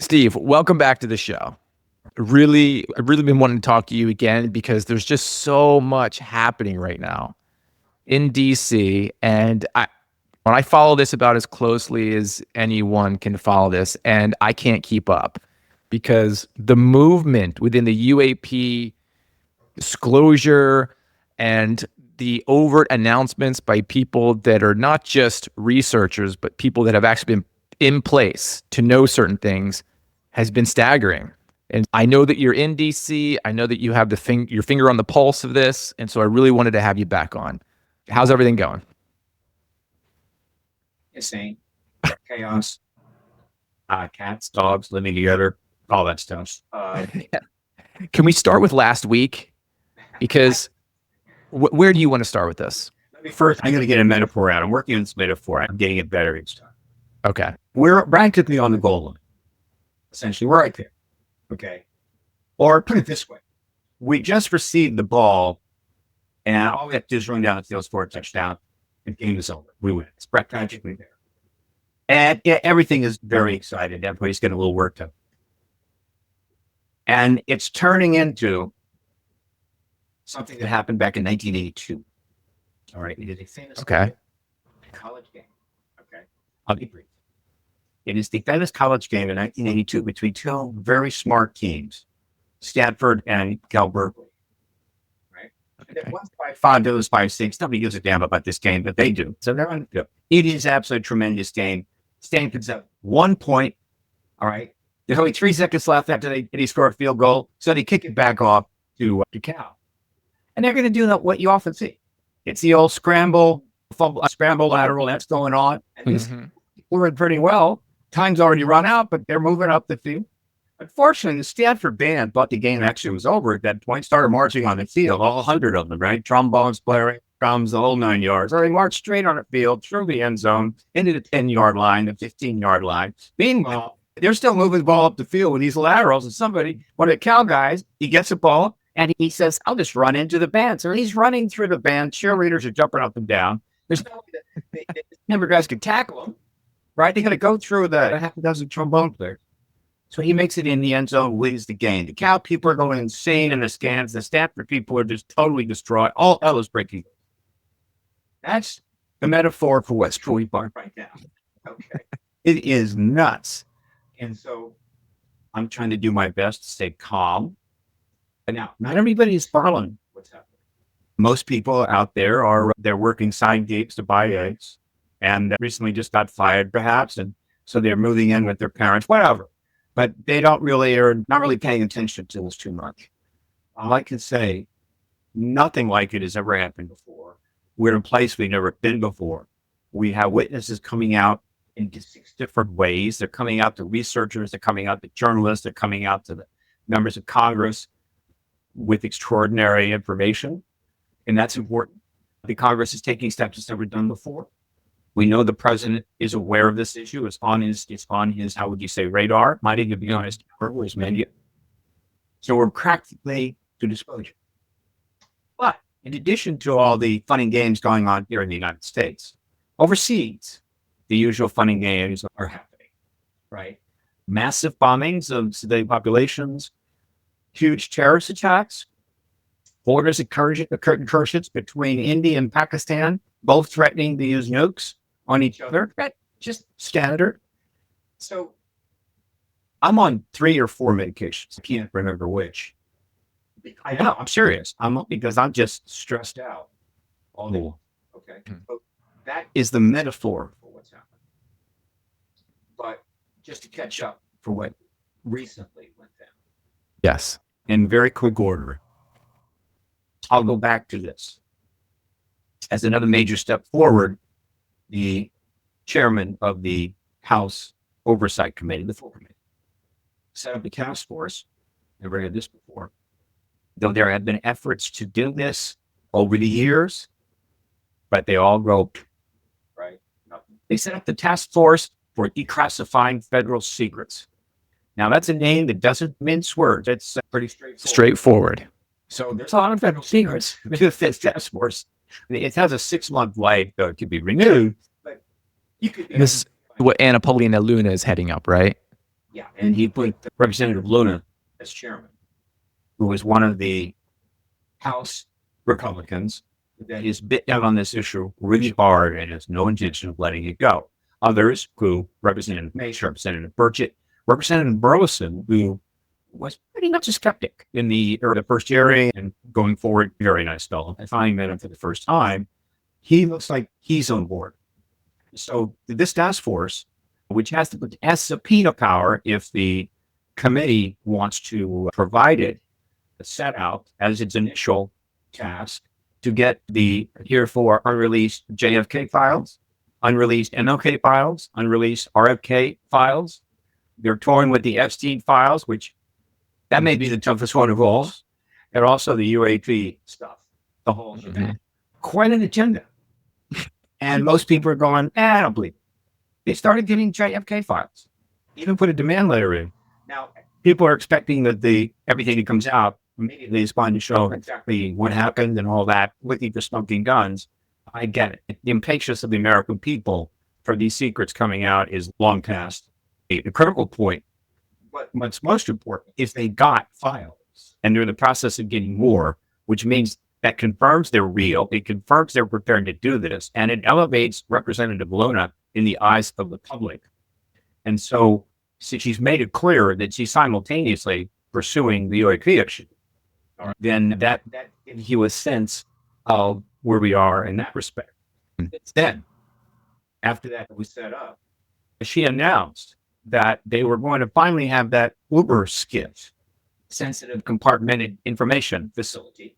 Steve, welcome back to the show. I've really been wanting to talk to you again because there's just so much happening right now in DC. And when I follow this about as closely as anyone can follow this, and I can't keep up because the movement within the UAP disclosure and the overt announcements by people that are not just researchers, but people that have actually been in place to know certain things has been staggering. And I know that you're in DC. I know that you have your finger on the pulse of this. And so I really wanted to have you back on. How's everything going? Insane. Chaos. Cats, dogs living together, all that stuff. Can we start with last week? Because where do you want to start with this? First, I'm going to get a metaphor out. I'm working on this metaphor. I'm getting it better each time. Okay. We're practically on the goal line. Essentially, we're right there. Okay. Or put it this way. We just received the ball, and all we have to do is run down the field, score a touchdown, and the game is over. We win. It's practically there. And yeah, everything is very excited. Everybody's getting a little worked up. And it's turning into something that happened back in 1982. All right. It is a famous college game. Okay. I'll be brief. It is the famous college game in 1982 between two very smart teams, Stanford and Cal Berkeley. Right? Okay. And once by 5 to 5-6, nobody gives a damn about this game, but they do. So they're on. It is absolutely tremendous game. Stanford's up 1 point. All right. There's only 3 seconds left after they score a field goal. So they kick it back off to Cal. And they're going to do what you often see. It's the old scramble lateral that's going on. And we're pretty well. Time's already run out, but they're moving up the field. Unfortunately, the Stanford band thought the game actually was over at that point, started marching on the field, all 100 of them, right? Trombones blaring, drums, the whole 9 yards. So they marched straight on the field, through the end zone, into the 10-yard line, the 15-yard line. Meanwhile, they're still moving the ball up the field with these laterals, and one of the Cal guys, he gets the ball, and he says, I'll just run into the band. So he's running through the band. Cheerleaders are jumping up and down. There's no way that the number of guys can tackle him, right? They got to go through the half a dozen trombone players. So he makes it in the end zone, wins the game. The Cal people are going insane in the stands. The Stanford people are just totally distraught. All hell is breaking. That's the metaphor for what's going on right now. Okay. It is nuts. And so I'm trying to do my best to stay calm. But now, not everybody is following what's happening. Most people out there they're working side gigs to buy eggs, and recently just got fired, perhaps, and so they're moving in with their parents, whatever. But they are not really paying attention to this too much. All I can say, nothing like it has ever happened before. We're in a place we've never been before. We have witnesses coming out in 6 different ways. They're coming out to researchers, they're coming out to journalists, they're coming out to the members of Congress with extraordinary information. And that's important. The Congress is taking steps it's never done before. We know the president is aware of this issue. It's on his, how would you say, radar? Might even be on his menu. So we're practically to disclosure. But in addition to all the fun and games going on here in the United States, overseas, the usual fun and games are happening, right? Massive bombings of civilian populations, huge terrorist attacks, borders incursions between India and Pakistan, both threatening to use nukes on each other. That's just standard. So I'm on 3 or 4 medications. I can't remember which. I know, I'm serious. Because I'm just stressed out. Okay. So that is the metaphor for what's happening. But just to catch up for what recently went down. Yes. In very quick order, I'll go back to this. As another major step forward, the chairman of the House Oversight Committee, the full committee, set up a task force. Never had this before. Though there have been efforts to do this over the years, but they all groped, right? They set up the task force for declassifying federal secrets. Now, that's a name that doesn't mince words. It's pretty straightforward. So there's a lot of federal secrets with this task force. It has a 6-month life, though it could be renewed. But you could. This is what Paulina Luna is heading up, right? Yeah, and he put Representative Luna as chairman, who was one of the House Republicans that is bit down on this issue really hard and has no intention of letting it go. Others, who Representative Mace, Representative Burchett, Representative Burleson, who was pretty much a skeptic in the first hearing and going forward, very nice fellow. And finding that for the first time, he looks like he's on board. So this task force, which has subpoena power if the committee wants to provide it, set out as its initial task to get the heretofore unreleased JFK files, unreleased MLK files, unreleased RFK files. They're toying with the Epstein files, which that may be the toughest one of all, and also the UAP stuff, the whole shebang. Quite an agenda. And most people are going, I don't believe it. They started getting JFK files, even put a demand letter in. Now, people are expecting that everything that comes out immediately is going to show exactly what happened and all that, looking for smoking guns. I get it. The impatience of the American people for these secrets coming out is long past. The critical point, but what's most important, is they got files and they're in the process of getting more, which means that confirms they're real. It confirms they're prepared to do this, and it elevates Representative Luna in the eyes of the public. And so she's made it clear that she's simultaneously pursuing the UAP issue. Then that gives you a sense of where we are in that respect. Then, after that was set up, she announced that they were going to finally have that Uber skiff, sensitive compartmented information facility,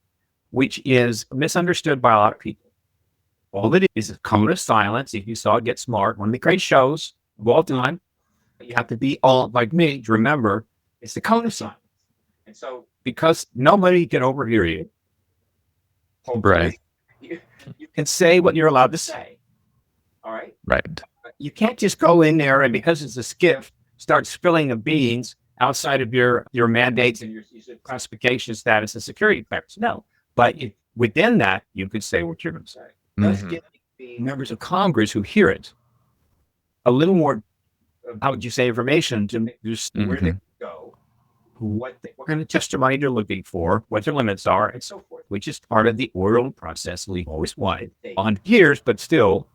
which is misunderstood by a lot of people. All it is a cone of silence. If you saw it, Get Smart, one of the great shows of all time. You have to be all like me to remember it's the cone of silence. And so, because nobody can overhear you, right? You can say what you're allowed to say. All right. Right. You can't just go in there and, because it's a skiff, start spilling the beans outside of your mandates and your classification status and security clearance. No. But within that, you could say what you're going to say. Let's give the members of Congress who hear it a little more, how would you say, information to where they go, what kind of testimony they're looking for, what their limits are, and so forth, which is part of the orderly process we always wanted. On years, but still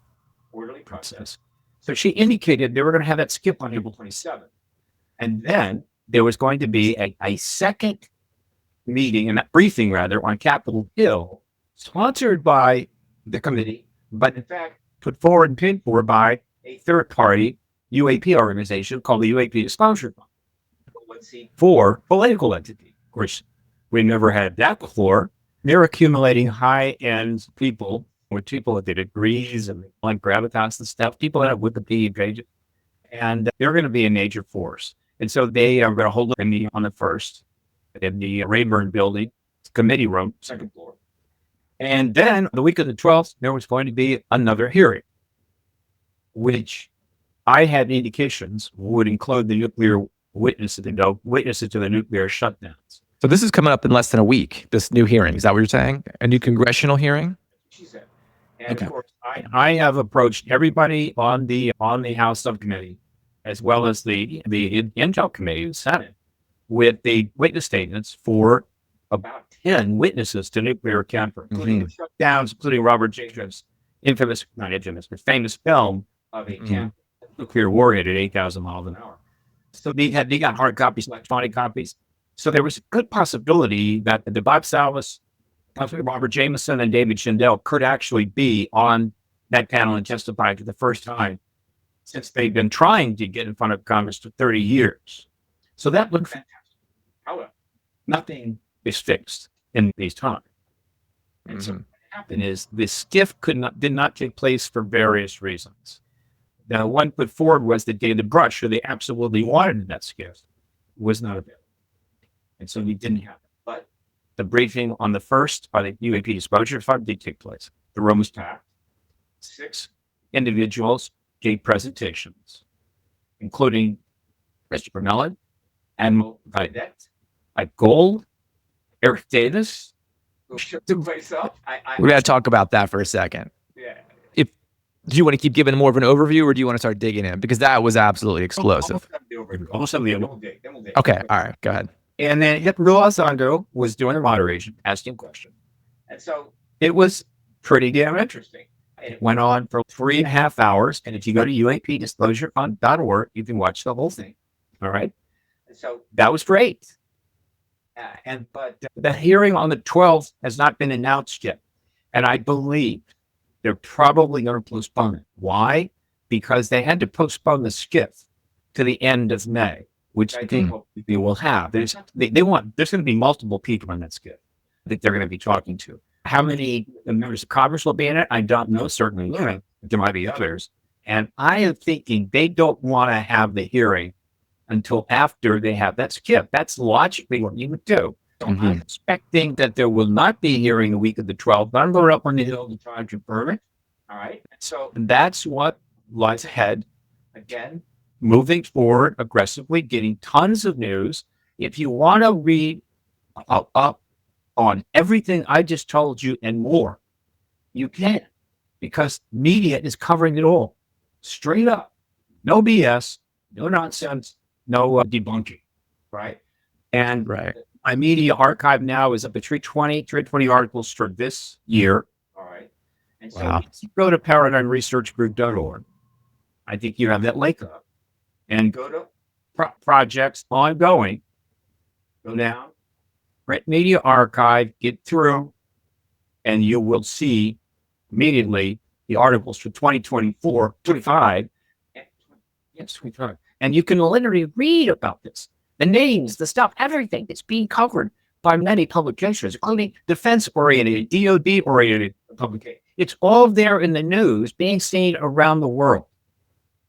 orderly process. So she indicated they were going to have that skip on April 27th. And then there was going to be a second meeting, and that briefing rather, on Capitol Hill, sponsored by the committee, but in fact put forward and paid for by a third-party UAP organization called the UAP Disclosure Fund for political entity. Of course, we never had that before. They're accumulating high-end people with people with the degrees and like gravitas and stuff, people that have Wikipedia pages, and they're going to be a major force. And so they are going to hold a meeting on the 1st in the Rayburn building, committee room, 2nd floor. And then the week of the 12th, there was going to be another hearing, which I had indications would include the nuclear witnesses to the nuclear shutdowns. So this is coming up in less than a week, this new hearing. Is that what you're saying? A new congressional hearing? She said. And of course, I have approached everybody on the House subcommittee, as well as the Intel committee, the Senate, with the witness statements for about 10 witnesses to nuclear camper, including the shutdowns, including Robert Jacobs' famous film of a nuclear warhead at 8,000 miles an hour. So they got hard copies, electronic copies. So there was a good possibility that the Bob Salas, Robert Jameson, and David Schindel could actually be on that panel and testify for the first time since they've been trying to get in front of Congress for 30 years. So that looked fantastic. However, nothing is fixed in these times. And so what happened is the skiff did not take place for various reasons. The one put forward was that David Brush, who they absolutely wanted in that skiff, was not available. And so we didn't have it. But the briefing on the 1st by the UAP Disclosure Fund did take place. The room was packed. 6 individuals gave presentations, including Christopher Mellon, Admiral Vidette, Mike Gold, Eric Davis, who shook the place up. We got to talk about that for a second. Yeah. Do you want to keep giving more of an overview, or do you want to start digging in? Because that was absolutely explosive. Almost the overview. Okay, all right, go ahead. And then Elizondo was doing the moderation, asking questions. And so it was pretty damn interesting. It went on for 3.5 hours. And if you go to UAPdisclosure.org, you can watch the whole thing. All right. And so that was great. But the hearing on the 12th has not been announced yet. And I believe they're probably going to postpone it. Why? Because they had to postpone the skiff to the end of May, which I think they will have. There's going to be multiple people on that skiff that they're going to be talking to. How many members of Congress will be in it? I don't know. Certainly, there might be others. And I am thinking they don't want to have the hearing until after they have that skiff. That's logically what you would do. So I'm expecting that there will not be a hearing the week of the 12th, but I'm going up on the Hill to try and confirm it. All right. So that's what lies ahead. Again, moving forward aggressively, getting tons of news. If you want to read up on everything I just told you and more, you can, because media is covering it all. Straight up. No BS, no nonsense, no debunking. Right. And my media archive now is up to 320 articles for this year. All right. And so if you go to paradigmresearchgroup.org, I think you have that link up, and go to projects ongoing, go down, print media archive, get through, and you will see immediately the articles for 2024, 25, yes, 25. And you can literally read about this. The names, the stuff, everything that's being covered by many publications, including defense-oriented, DoD-oriented publications. It's all there in the news being seen around the world.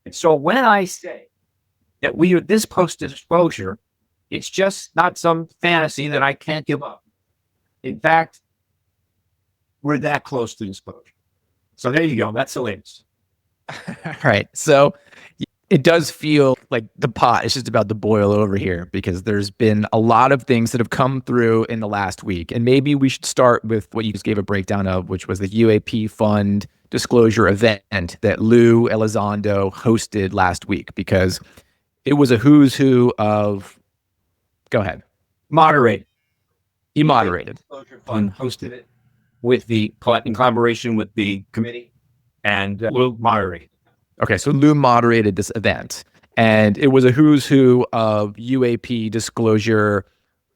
And so when I say that we are this post-exposure, it's just not some fantasy that I can't give up. In fact, we're that close to exposure. So there you go. That's the latest. All right. So it does feel like the pot is just about to boil over here, because there's been a lot of things that have come through in the last week. And maybe we should start with what you just gave a breakdown of, which was the UAP fund disclosure event that Lou Elizondo hosted last week, because it was a who's who of, go ahead. Moderated. He moderated. Disclosure Fund hosted it in collaboration with the committee, and Lou moderated. Okay, so Lou moderated this event, and it was a who's who of UAP disclosure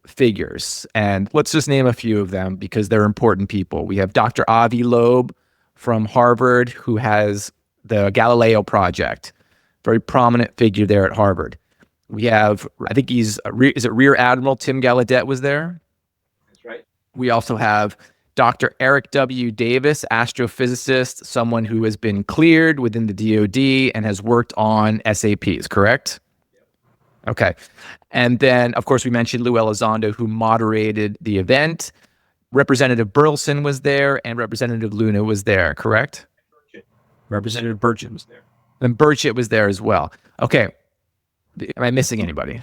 figures. And let's just name a few of them because they're important people. We have Dr. Avi Loeb from Harvard, who has the Galileo Project, very prominent figure there at Harvard. We have, I think is it Rear Admiral Tim Gallaudet was there? That's right. We also have Dr. Eric W. Davis, astrophysicist, someone who has been cleared within the DoD and has worked on SAPs, correct? Yep. Okay. And then, of course, we mentioned Lou Elizondo, who moderated the event. Representative Burleson was there, and Representative Luna was there, correct? Representative Burchett was there. And Burchett was there as well. Okay. Am I missing anybody?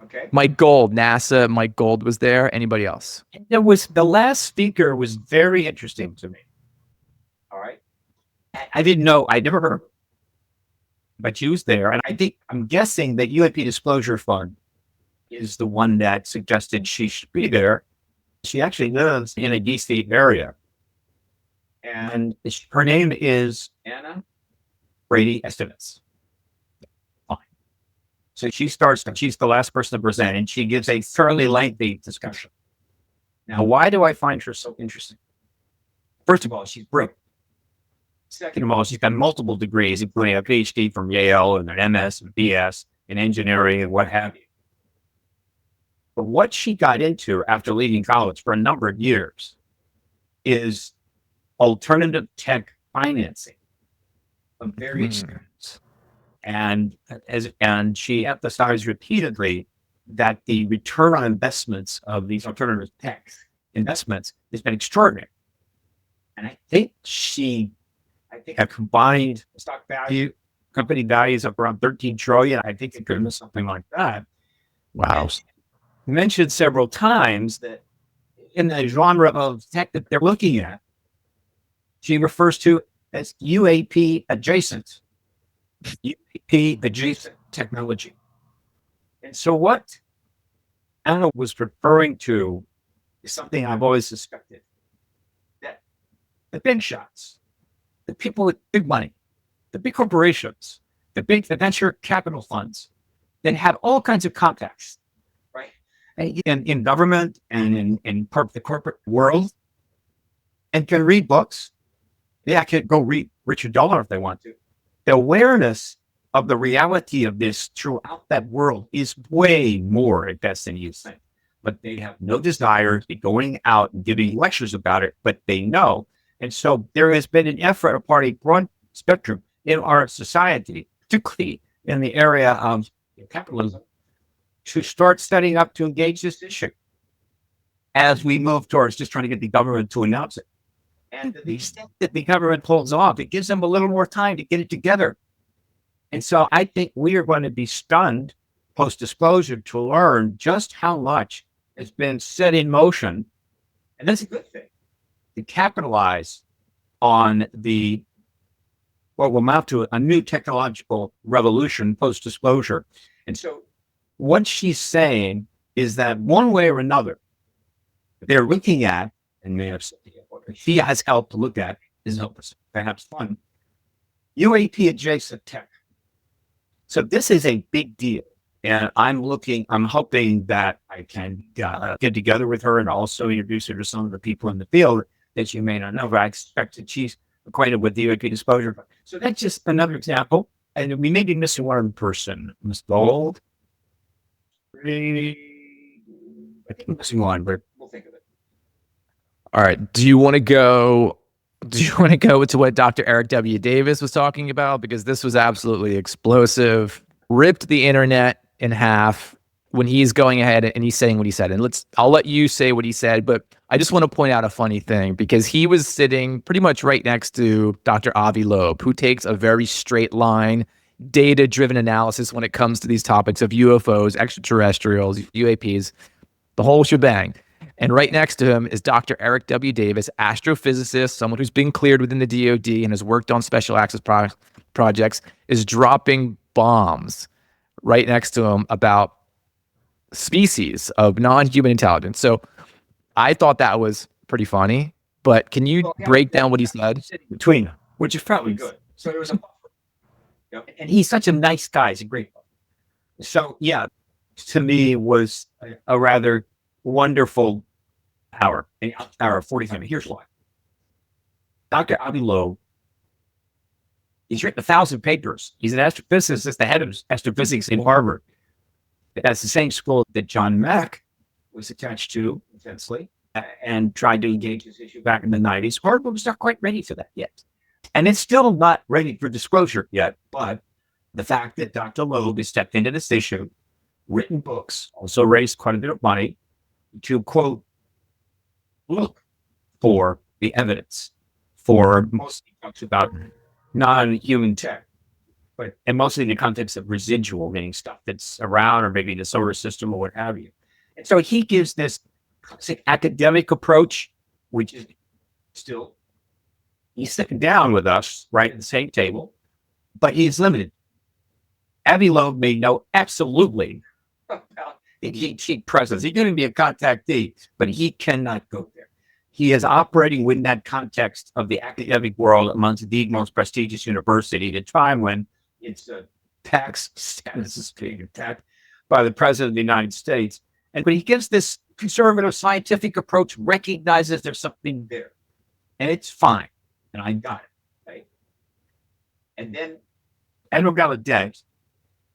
Okay. Mike Gold, NASA. Mike Gold was there. Anybody else? There was the last speaker was very interesting to me. All right. I didn't know. I never heard of her, but she was there. And I'm guessing that UAP Disclosure Fund is the one that suggested she should be there. She actually lives in a DC area. And her name is Anna Brady Esteves. So she starts, and she's the last person to present, and she gives a fairly lengthy discussion. Now, why do I find her so interesting? First of all, she's brilliant. Second of all, she's got multiple degrees, including a PhD from Yale and an MS and BS in engineering and what have you. But what she got into after leaving college for a number of years is alternative tech financing of various kinds. And she emphasized repeatedly that the return on investments of these alternative tech investments has been extraordinary. And I think a combined stock value, company values of around 13 trillion. I think it could be something like that. Wow. Mentioned several times that in the genre of tech that they're looking at, she refers to as UAP adjacent. UAP adjacent technology. And so what Anna was referring to is something I've always suspected. That the big shots, the people with big money, the big corporations, the venture capital funds that have all kinds of contacts, right? In government and in the corporate world, and can read books. Yeah, can go read Richard Dollar if they want to. The awareness of the reality of this throughout that world is way more advanced than you think. But they have no desire to be going out and giving lectures about it, but they know. And so there has been an effort upon a broad spectrum in our society, particularly in the area of capitalism, to start setting up to engage this issue as we move towards just trying to get the government to announce it. And to the extent that the government pulls off, it gives them a little more time to get it together. And so I think we are going to be stunned post-disclosure to learn just how much has been set in motion. And that's a good thing, to capitalize on what will amount to a new technological revolution post-disclosure. And so what she's saying is that one way or another, they're looking at, and she has helped to look at, is perhaps fun, UAP adjacent tech. So this is a big deal. And I'm hoping that I can get together with her and also introduce her to some of the people in the field that you may not know, but I expect that she's acquainted with the UAP disclosure. So that's just another example. And we may be missing one person. Ms. Gold. I think I'm missing one, but we'll think of it. All right. Do you want to go to what Dr. Eric W. Davis was talking about? Because this was absolutely explosive. Ripped the internet in half when he's going ahead and he's saying what he said. And I'll let you say what he said, but I just want to point out a funny thing, because he was sitting pretty much right next to Dr. Avi Loeb, who takes a very straight line, data-driven analysis when it comes to these topics of UFOs, extraterrestrials, UAPs, the whole shebang. And right next to him is Dr. Eric W. Davis, astrophysicist, someone who's been cleared within the DoD and has worked on special access projects, is dropping bombs right next to him about species of non-human intelligence. So I thought that was pretty funny, but can you break down what he said? Between them, which is probably good. So there was a buffer. And he's such a nice guy. He's a great guy. So yeah, to me was a rather wonderful hour 45 minutes. Here's why. Dr. Avi Loeb, he's written 1,000 papers. He's an astrophysicist, the head of astrophysics in Harvard. That's the same school that John Mack was attached to intensely and tried to engage this issue back in the 90s. Harvard was not quite ready for that yet. And it's still not ready for disclosure yet. But the fact that Dr. Loeb has stepped into this issue, written books, also raised quite a bit of money to, quote, look for the evidence for mostly talks about non-human tech, and mostly in the context of residual, meaning stuff that's around or maybe the solar system or what have you. And so he gives this classic academic approach, which is still, he's sitting down with us right at the same table, but he's limited. Avi Loeb may know absolutely about the presence. He's going to be a contactee, but he cannot go there. He is operating within that context of the academic world amongst the most prestigious university at a time when it's a tax status is being attacked by the president of the United States. But he gives this conservative scientific approach, recognizes there's something there, and it's fine. And I got it, right? And then Admiral Gallaudet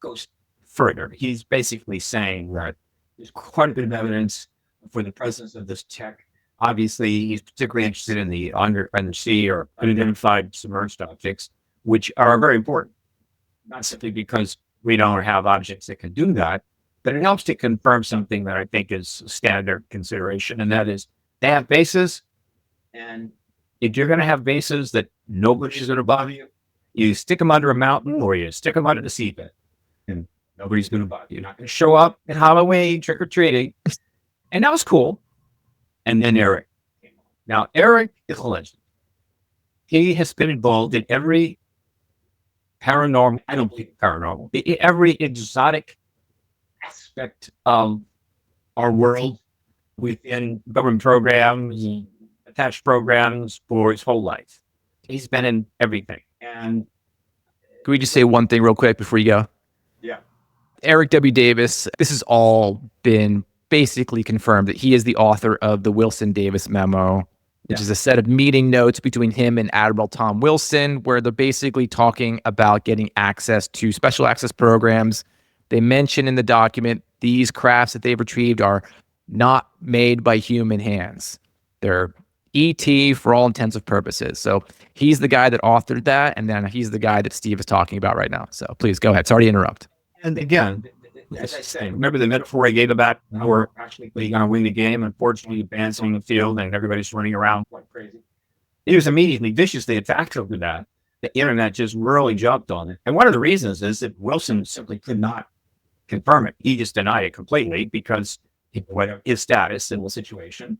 goes further. He's basically saying that there's quite a bit of evidence for the presence of this tech. Obviously, he's particularly interested in the undersea or unidentified submerged objects, which are very important. Not simply because we don't have objects that can do that, but it helps to confirm something that I think is standard consideration, and that is they have bases, and if you're going to have bases that nobody's going to bother you, you stick them under a mountain or you stick them under the seabed, and nobody's going to bother you. You're not going to show up at Halloween trick-or-treating, and that was cool. And then Eric came on. Now, Eric is a legend. He has been involved in every paranormal, I don't believe paranormal, every exotic aspect of our world within government programs, attached programs for his whole life. He's been in everything. And Can we just say one thing real quick before you go? yeah, Eric W. Davis, this has all been basically confirmed that he is the author of the Wilson Davis memo, which is a set of meeting notes between him and Admiral Tom Wilson, where they're basically talking about getting access to special access programs. They mention in the document these crafts that they've retrieved are not made by human hands. They're ET for all intents and purposes. So he's the guy that authored that, and then he's the guy that Steve is talking about right now. So please go ahead. Sorry to interrupt. And again, as I say, remember the metaphor I gave about how we're actually going to win the game, unfortunately advancing the field and everybody's running around like crazy. He was immediately viciously attacked over that. The internet just really jumped on it. And one of the reasons is that Wilson simply could not confirm it. He just denied it completely because his status in the situation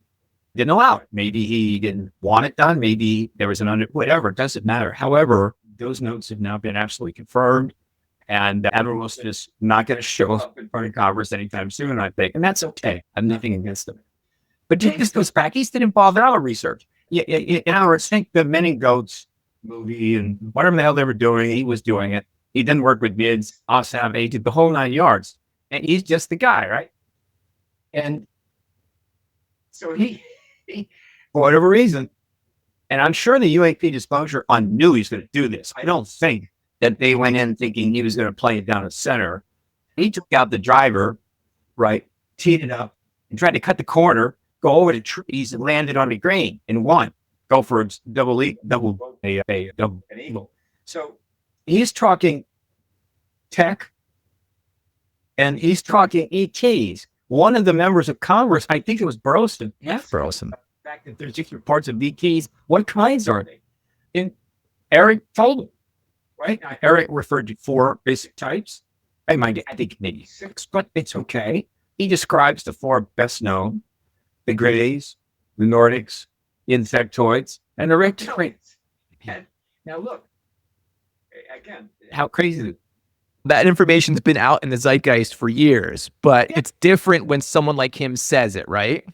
didn't allow it. Maybe he didn't want it done. Maybe there was whatever, it doesn't matter. However, those notes have now been absolutely confirmed. And Admiral Wilson is not going to show up in front of Congress anytime soon, I think. And that's okay. I'm nothing against him. But this goes back. He's been involved in our research. I think the Men in Goats movie and whatever the hell they were doing, he was doing it. He didn't work with MIDS, OSAM, he did the whole 9 yards. And he's just the guy, right? And so he for whatever reason, and I'm sure the UAP disclosure knew he's going to do this. I don't think that they went in thinking he was going to play it down the center. He took out the driver, right, teed it up, and tried to cut the corner, go over the trees, and landed on the green and won. Go for a double eagle. So he's talking tech, and he's talking ETs. One of the members of Congress, I think it was Burleson. Yes, Burleson. The fact that there's different parts of ETs. What kinds are they? And Eric told him. Right? Now, Eric referred to 4 basic types. I think maybe 6, but it's okay. He describes the 4 best known: the Greys, the Nordics, insectoids, and the reptilians. Now look, again, how crazy. That information's been out in the zeitgeist for years, but it's different when someone like him says it, right?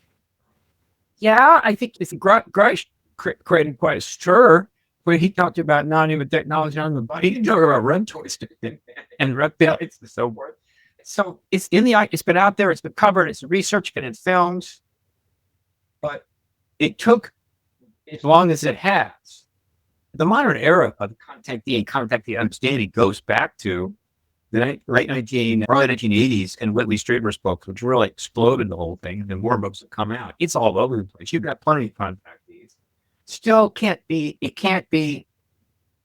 Yeah, I think it's Grice created quite a stir when he talked about non-human technology on the body. He didn't talk about reptoids and reptiles and so forth. So it's been out there, it's been covered, it's researched, been in films, but it took as long as it has. The modern era of contactee and contactee understanding goes back to the early 1980s and Whitley Strieber's books, which really exploded the whole thing. And then more books have come out. It's all over the place. You've got plenty of contactees. Still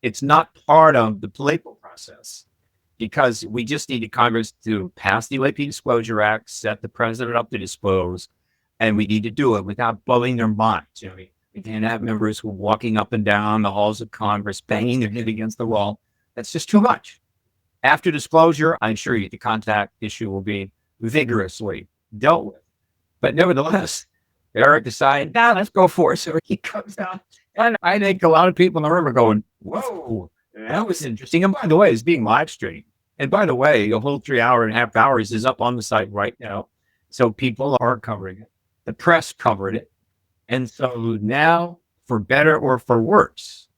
it's not part of the political process because we just needed Congress to pass the UAP Disclosure Act, set the president up to disclose, and we need to do it without blowing their minds. We can't have members who are walking up and down the halls of Congress, banging their head against the wall. That's just too much. After disclosure, I assure you the contact issue will be vigorously dealt with. But nevertheless, Eric decided, let's go for it. So he comes out. And I think a lot of people in the room are going, whoa, that was interesting. And by the way, it's being live streamed. And by the way, the whole 3.5 hours is up on the site right now. So people are covering it. The press covered it. And so now, for better or for worse,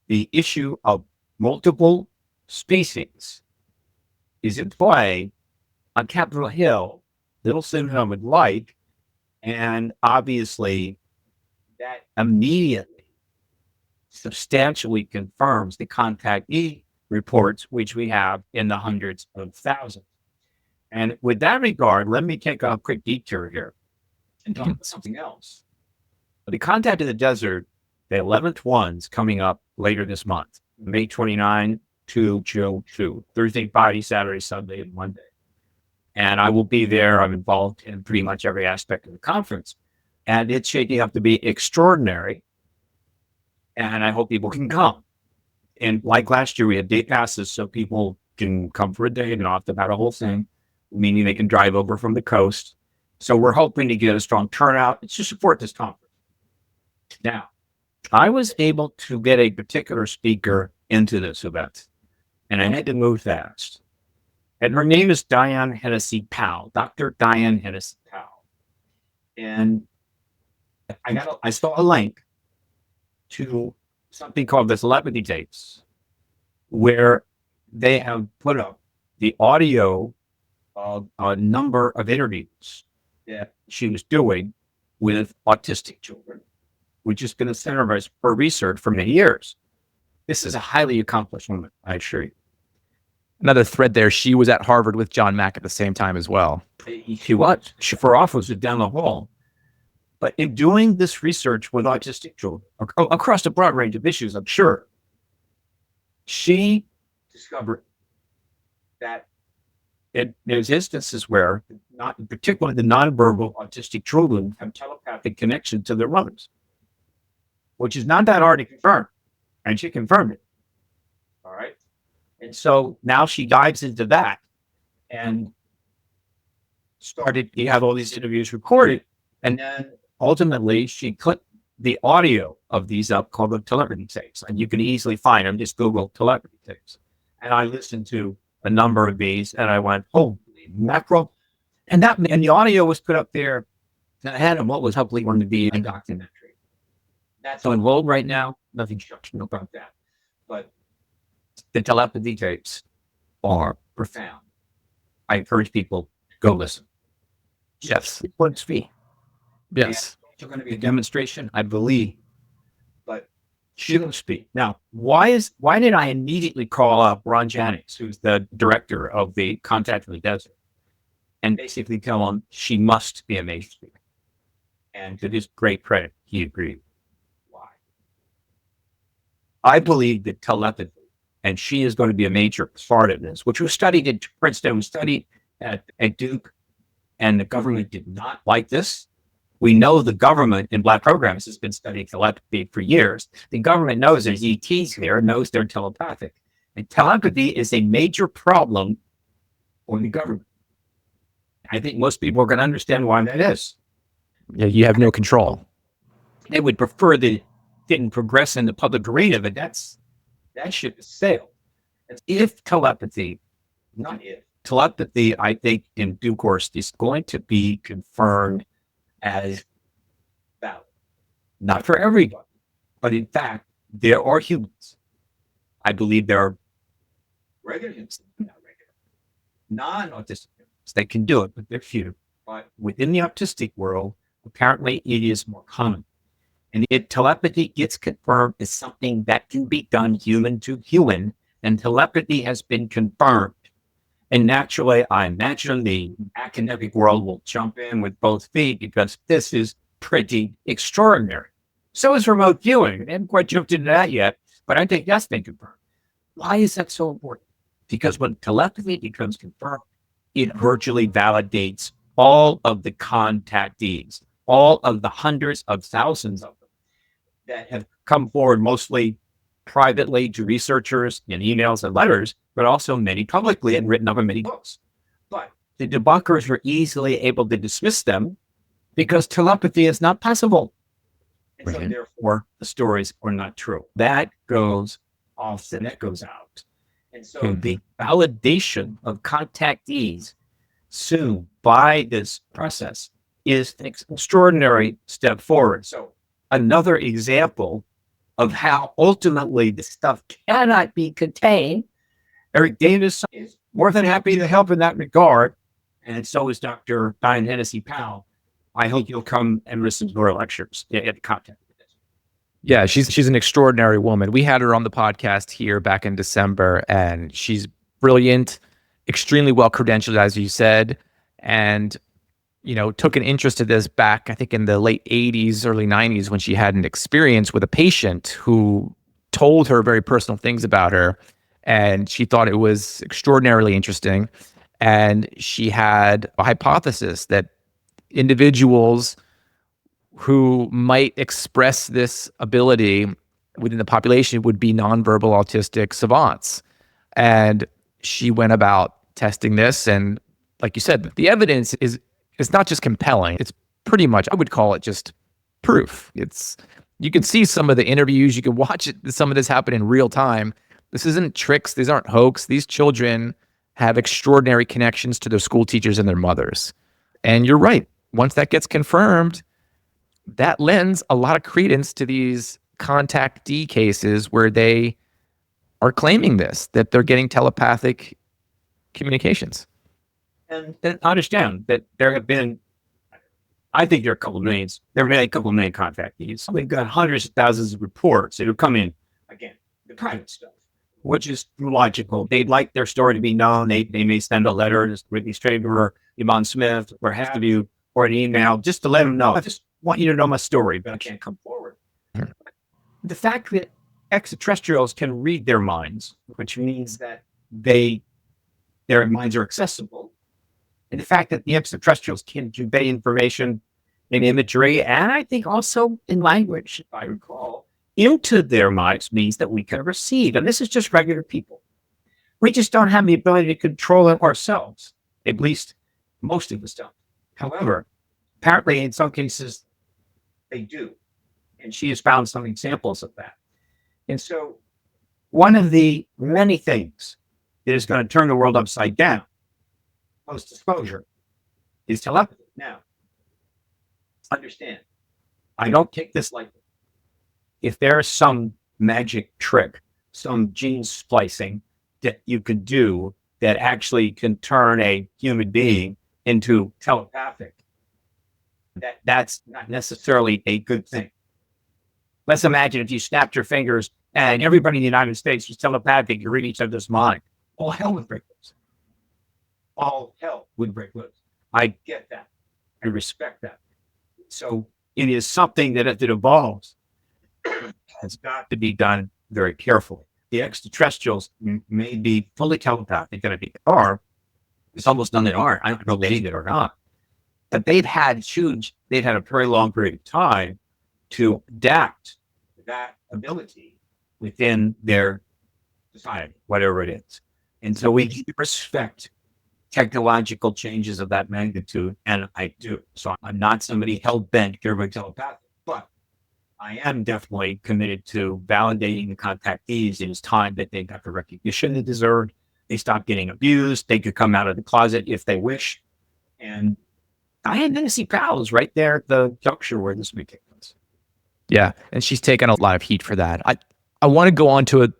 the issue of multiple species is in play on Capitol Hill, Little Syndrome would like, and obviously that immediately substantially confirms the contactee reports, which we have in the hundreds of thousands. And with that regard, let me take a quick detour here and talk about something else. The Contact in the Desert, the 11th one's coming up later this month, May 29 to June 2, Thursday, Friday, Saturday, Sunday, and Monday. And I will be there. I'm involved in pretty much every aspect of the conference. And it's shaping up to be extraordinary. And I hope people can come. And like last year, we had day passes so people can come for a day and not have to have a whole thing, meaning they can drive over from the coast. So we're hoping to get a strong turnout to support this conference. Now, I was able to get a particular speaker into this event, and I had to move fast. And her name is Diane Hennessy Powell, Dr. Diane Hennessy Powell. And I saw a link to something called the Telepathy tapes, where they have put up the audio of a number of interviews that she was doing with autistic children, which has been a center of her research for many years. This is a highly accomplished woman, I assure you. Another thread there, she was at Harvard with John Mack at the same time as well. She was. Her office was down the hall. But in doing this research with autistic children across a broad range of issues, I'm sure, she discovered that there's instances where, particularly the nonverbal autistic children, have telepathic connection to their mothers, which is not that hard to confirm. And she confirmed it. All right. And so now she dives into that and you have all these interviews recorded. And then ultimately she clipped the audio of these up called the telepathy tapes. And you can easily find them. Just Google telepathy tapes. And I listened to a number of these and I went, holy mackerel. And the audio was put up there that had what was hopefully going to be a documentary. That's on hold right now. Nothing structural about that. But the telepathy tapes are profound. I encourage people to go listen. Yes. What's fee? Yes. It's going to be a demonstration, I believe. But she will speak. Now, why did I immediately call up Ron Jannings, who's the director of the Contact in the Desert, and basically tell him she must be a major speaker? And to his great credit, he agreed. Why? I believe that telepathy, and she is going to be a major part of this, which was studied at Princeton, was studied at Duke, and the government did not like this. We know the government in Black programs has been studying telepathy for years. The government knows there's ETs here, knows they're telepathic. And telepathy is a major problem for the government. I think most people are going to understand why that is. Yeah, you have no control. They would prefer that it didn't progress in the public arena, but that ship has sailed. If telepathy, I think in due course is going to be confirmed as valid. Not for everybody, but in fact, there are humans. I believe there are regular humans, non-autistic humans that can do it, but they're few. But within the autistic world, apparently it is more common. And if telepathy gets confirmed as something that can be done human to human, and telepathy has been confirmed. And naturally, I imagine the academic world will jump in with both feet because this is pretty extraordinary. So is remote viewing. I haven't quite jumped into that yet, but I think that's been confirmed. Why is that so important? Because when telepathy becomes confirmed, it virtually validates all of the contactees, all of the hundreds of thousands of them that have come forward, mostly privately to researchers in emails and letters, but also many publicly and written up in many books. But the debunkers were easily able to dismiss them because telepathy is not possible. And so therefore, the stories are not true. That goes off and that goes out. And so the validation of contactees soon by this process is an extraordinary step forward. So another example of how ultimately this stuff cannot be contained. Eric Davis is more than happy to help in that regard. And so is Dr. Diane Hennessy Powell. I hope you'll come and listen to her lectures at Contact. Yeah, she's an extraordinary woman. We had her on the podcast here back in December, and she's brilliant, extremely well credentialed, as you said, and took an interest to this back, I think, in the late 80s, early 90s, when she had an experience with a patient who told her very personal things about her, and she thought it was extraordinarily interesting. And she had a hypothesis that individuals who might express this ability within the population would be nonverbal autistic savants. And she went about testing this. And like you said, the evidence is not just compelling. It's pretty much, I would call it just proof. It's You can see some of the interviews. You can watch some of this happen in real time. This isn't tricks. These aren't hoax. These children have extraordinary connections to their school teachers and their mothers. And you're right. Once that gets confirmed, that lends a lot of credence to these contactee cases where they are claiming that they're getting telepathic communications. And understand that there have been, I think there are a couple of million contactees. We've got hundreds of thousands of reports that have come in. Again, the private stuff, which is logical. They'd like their story to be known. They may send a letter to Whitney Strieber or Yvonne Smith or have you, or an email just to let them know, I just want you to know my story, but I can't come forward. The fact that extraterrestrials can read their minds, which means that their minds are accessible, and the fact that the extraterrestrials can convey information in imagery, and I think also in language, if I recall, into their minds means that we can receive. And this is just regular people. We just don't have the ability to control it ourselves. At least most of us don't. However, apparently in some cases, they do. And she has found some examples of that. And so one of the many things that is going to turn the world upside down post-disclosure is telepathy. Now, understand, I don't take this lightly. If there's some magic trick, some gene splicing that you could do that actually can turn a human being into telepathic, that's not necessarily a good thing. Let's imagine if you snapped your fingers and everybody in the United States was telepathic, you read each other's mind. All hell would break loose. All hell would break loose. I get that. I respect that. So it is something that as it evolves, has got to be done very carefully. The extraterrestrials may be fully telepathic, and if they are, it's almost none that aren't. I don't know many that are not. But they've had a very long period of time to adapt that ability within their society, whatever it is. And so we need to respect technological changes of that magnitude, and I do. So I'm not somebody hell-bent everybody telepathic, but I am definitely committed to validating the contactees. It is time that they got the recognition they deserved. They stop getting abused. They could come out of the closet if they wish. And I had Nancy Powell's right there at the juncture where this meeting was. Yeah, and she's taken a lot of heat for that. I want to go on to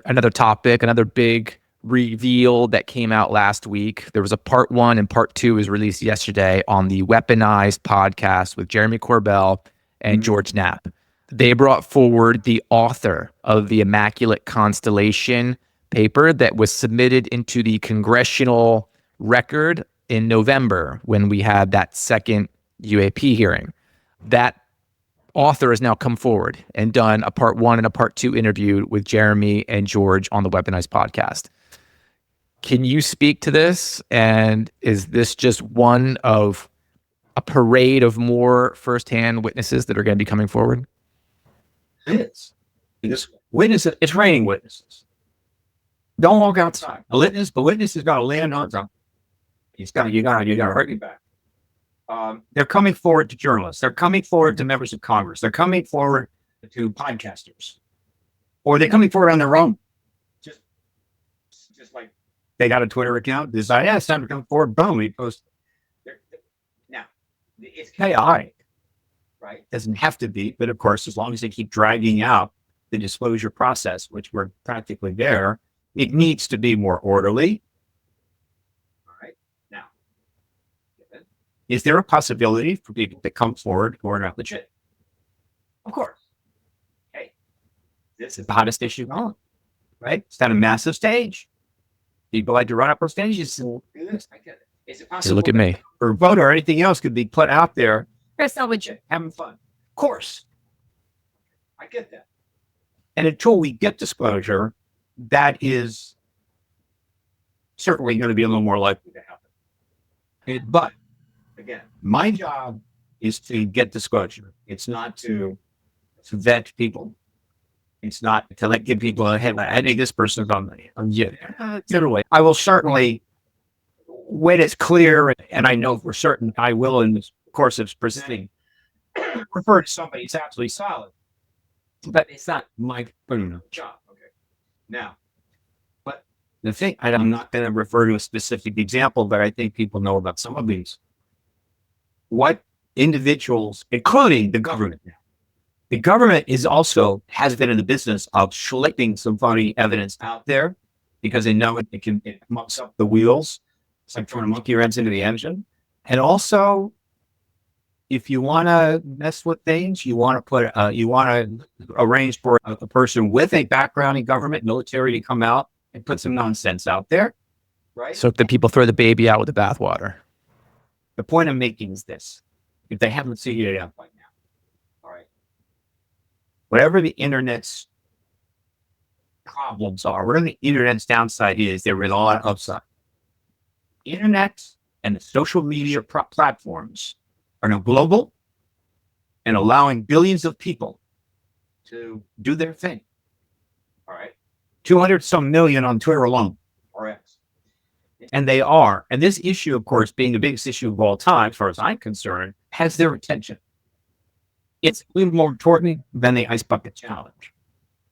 another topic, another big reveal that came out last week. There was a part 1 and part 2 was released yesterday on the Weaponized podcast with Jeremy Corbell and George Knapp. They brought forward the author of the Immaculate Constellation paper that was submitted into the Congressional record in November when we had that second UAP hearing. That author has now come forward and done a part 1 and a part 2 interview with Jeremy and George on the Weaponized podcast. Can you speak to this? And is this just one of a parade of more firsthand witnesses that are going to be coming forward? It is. It's raining witnesses. Don't walk outside. The witness has got to land on something. You got to hurt me back. They're coming forward to journalists. They're coming forward to members of Congress. They're coming forward to podcasters, or they're coming forward on their own. Just like they got a Twitter account. Decide, it's time to come forward. Boom, we post. Now, it's chaotic, right? It doesn't have to be, but of course, as long as they keep dragging out the disclosure process, which we're practically there, it needs to be more orderly. Is there a possibility for people to come forward who are not legit? Of course. Hey, this is the hottest issue going, right? It's on a massive stage. People like to run up on stages and do this. I get it. Is it possible? Look at me. Or vote or anything else could be put out there. That's not legit. Having fun. Of course. I get that. And until we get disclosure, that is certainly going to be a little more likely to happen. But again, my job is to get disclosure. It's not to vet people. It's not to give people a headline. I think this person's on the generally. I will certainly, when it's clear, and I know for certain I will in the course of presenting, refer to somebody who's absolutely solid. but it's not my job. Okay. Now, but the thing, and I'm not going to refer to a specific example, but I think people know about some of these. What individuals, including the government now, the government has been in the business of schlepping some funny evidence out there because they know it mucks up the wheels. It's like throwing monkey wrench into the engine. And also, if you want to mess with things, you want to arrange for a person with a background in government, military to come out and put some nonsense out there. Right. So the people throw the baby out with the bathwater. The point I'm making is this. If they haven't figured it out by now, all right, whatever the internet's problems are, whatever the internet's downside is, there is a lot of upside. Internet and the social media platforms are now global and allowing billions of people to do their thing. All right. 200 some million on Twitter alone. Or X. And they are. And this issue, of course, being the biggest issue of all time, as far as I'm concerned, has their attention. It's even more important than the Ice Bucket Challenge.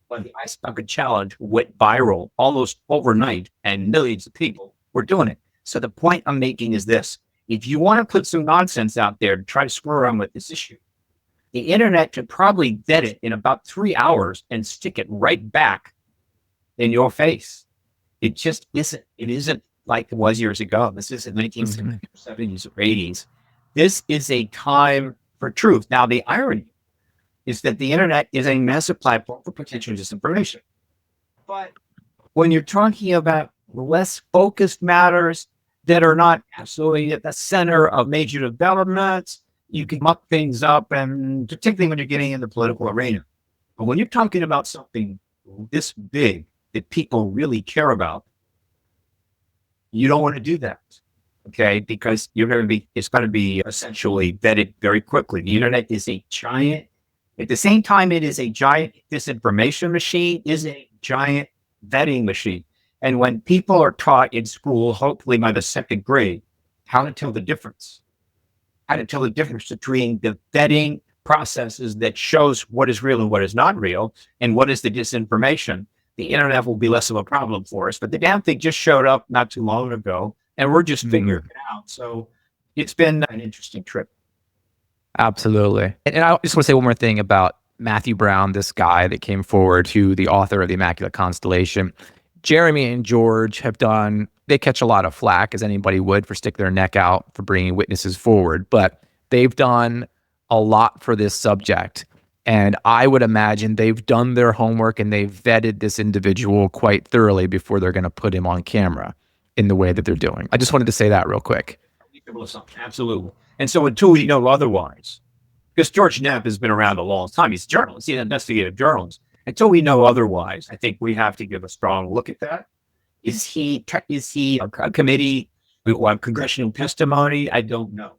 But the Ice Bucket Challenge went viral almost overnight, and millions of people were doing it. So the point I'm making is this. If you want to put some nonsense out there to try to screw around with this issue, the internet could probably vet it in about 3 hours and stick it right back in your face. It just isn't. It isn't like it was years ago. This isn't 1970s or 70s or 80s. This is a time for truth. Now, the irony is that the internet is a massive platform for potential disinformation. But when you're talking about less focused matters that are not absolutely at the center of major developments, you can muck things up, and particularly when you're getting in the political arena. But when you're talking about something this big that people really care about, you don't want to do that, okay? Because it's going to be essentially vetted very quickly. The internet is a giant, at the same time, it is a giant disinformation machine, is a giant vetting machine. And when people are taught in school, hopefully by the second grade, how to tell the difference between the vetting processes that shows what is real and what is not real, and what is the disinformation, the internet will be less of a problem for us. But the damn thing just showed up not too long ago, and we're just figuring it out. So it's been an interesting trip. Absolutely. And I just want to say one more thing about Matthew Brown, this guy that came forward, to the author of the Immaculate Constellation. Jeremy and George they catch a lot of flack, as anybody would, for sticking their neck out for bringing witnesses forward, but they've done a lot for this subject. And I would imagine they've done their homework and they've vetted this individual quite thoroughly before they're going to put him on camera in the way that they're doing. I just wanted to say that real quick. Absolutely. And so until we know otherwise, because George Knapp has been around a long time, he's a journalist, he's an investigative journalist. Until we know otherwise, I think we have to give a strong look at that. Is he a committee, congressional testimony? I don't know.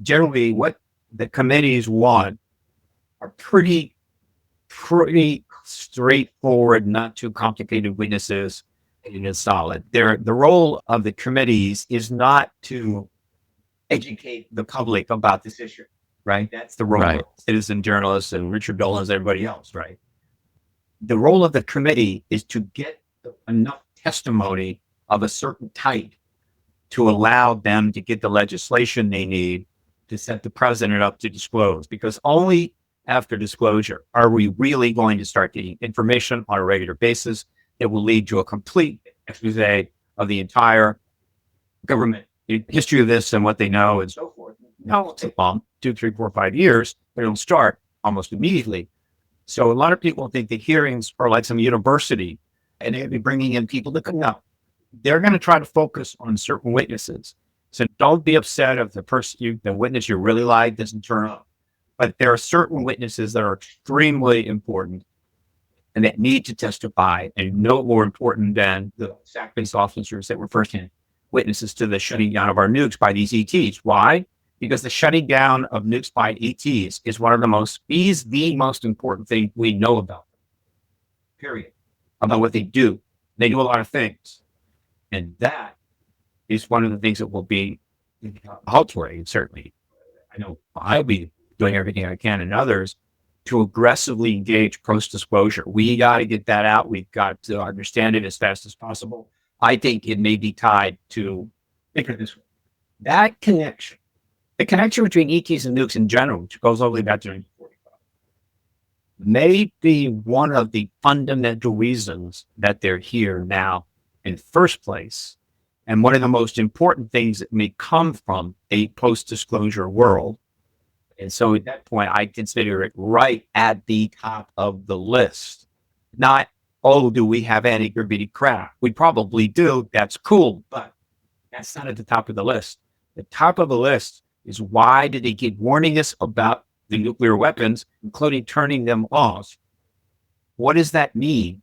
Generally what the committees want are pretty straightforward, not too complicated witnesses, and it's solid. The role of the committees is not to educate the public about this issue, right? That's the role of citizen journalists and Richard Dolan's, everybody else, right? The role of the committee is to get enough testimony of a certain type to allow them to get the legislation they need to set the president up to disclose, because only after disclosure are we really going to start getting information on a regular basis that will lead to a complete expose of the entire government history of this and what they know and so forth. Now it'll take long, 2, 3, 4, 5 years, but it'll start almost immediately. So a lot of people think the hearings are like some university and they'll be bringing in people that can know. They're going to try to focus on certain witnesses. So don't be upset if the witness you really like doesn't turn up. But there are certain witnesses that are extremely important and that need to testify, and no more important than the SAC-based officers that were first-hand witnesses to the shutting down of our nukes by these ETs. Why? Because the shutting down of nukes by ETs is the most important thing we know about them, period, about what they do. They do a lot of things. And that is one of the things that will be helpful, certainly. I know I'll be doing everything I can, and others, to aggressively engage post-disclosure. We got to get that out. We've got to understand it as fast as possible. I think it may be tied to, think of it this way, that connection, the connection between ETs and nukes in general, which goes all the way back to 1945, may be one of the fundamental reasons that they're here now in the first place. And one of the most important things that may come from a post-disclosure world. And so at that point, I consider it right at the top of the list. Not, oh, do we have anti-gravity crap? We probably do. That's cool. But that's not at the top of the list. The top of the list is, why did they keep warning us about the nuclear weapons, including turning them off? What does that mean?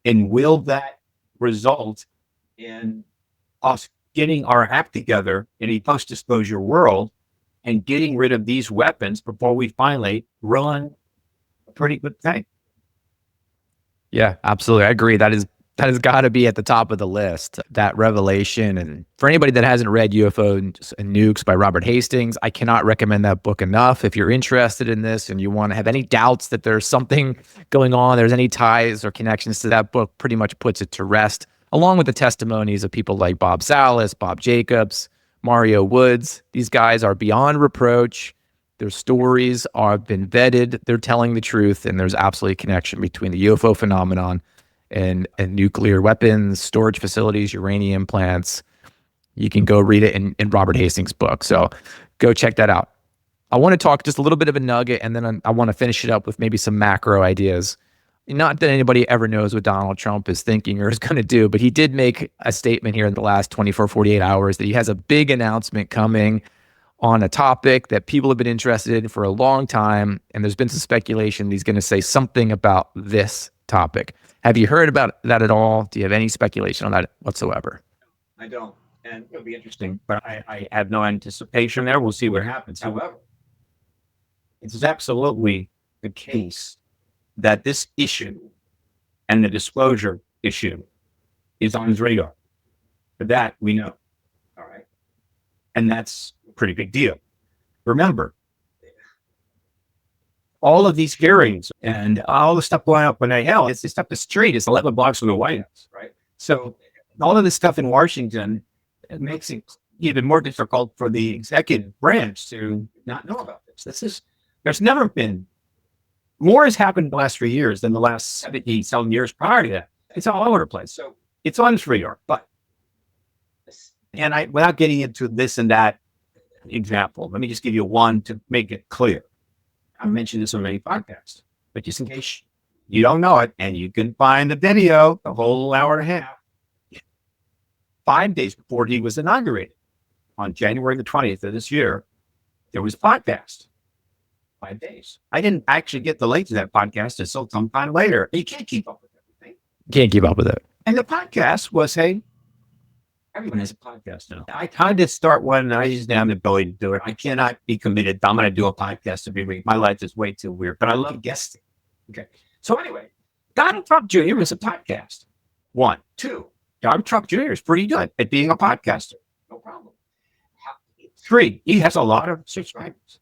And will that result in us getting our act together in a post-disclosure world and getting rid of these weapons before we finally run a pretty good thing? Yeah, absolutely. I agree. That has got to be at the top of the list, that revelation. And for anybody that hasn't read UFO and Nukes by Robert Hastings, I cannot recommend that book enough. If you're interested in this and you want to have any doubts that there's something going on, there's any ties or connections to that book, pretty much puts it to rest, along with the testimonies of people like Bob Salas, Bob Jacobs, Mario Woods. These guys are beyond reproach. Their stories have been vetted. They're telling the truth, and there's absolutely a connection between the UFO phenomenon and nuclear weapons, storage facilities, uranium plants. You can go read it in Robert Hastings' book. So go check that out. I want to talk just a little bit of a nugget, and then I want to finish it up with maybe some macro ideas. Not that anybody ever knows what Donald Trump is thinking or is going to do, but he did make a statement here in the last 24, 48 hours that he has a big announcement coming on a topic that people have been interested in for a long time. And there's been some speculation he's going to say something about this topic. Have you heard about that at all? Do you have any speculation on that whatsoever? I don't. And it'll be interesting, but I have no anticipation there. We'll see what happens. However, it's absolutely the case that this issue and the disclosure issue is on his radar. For that, we know. All right. And that's a pretty big deal. Remember, all of these hearings and all the stuff going up on the Hill, it's just up the street. It's 11 blocks from the White House, right? So all of this stuff in Washington, it makes it even more difficult for the executive branch to not know about this. There's never been, more has happened in the last 3 years than the last 70-some years prior to that. It's all over the place. So it's on his radar. But, and without getting into this and that example, let me just give you one to make it clear. I've mentioned this on many podcasts, but just in case you don't know it, and you can find the video, the whole hour and a half, 5 days before he was inaugurated, on January the 20th of this year, there was a podcast. 5 days. I didn't actually get the link to that podcast until sometime later. You can't keep up with everything. Can't keep up with it. And the podcast was, hey, everyone has a podcast now. I tried to start one, and I just didn't have the ability to do it. I cannot be committed. I'm going to do a podcast every week. My life is way too weird, but I love guesting. Okay. So anyway, Donald Trump Jr. is a podcast. 1. 2, Donald Trump Jr. is pretty good at being a podcaster. No problem. 3, he has a lot of subscribers.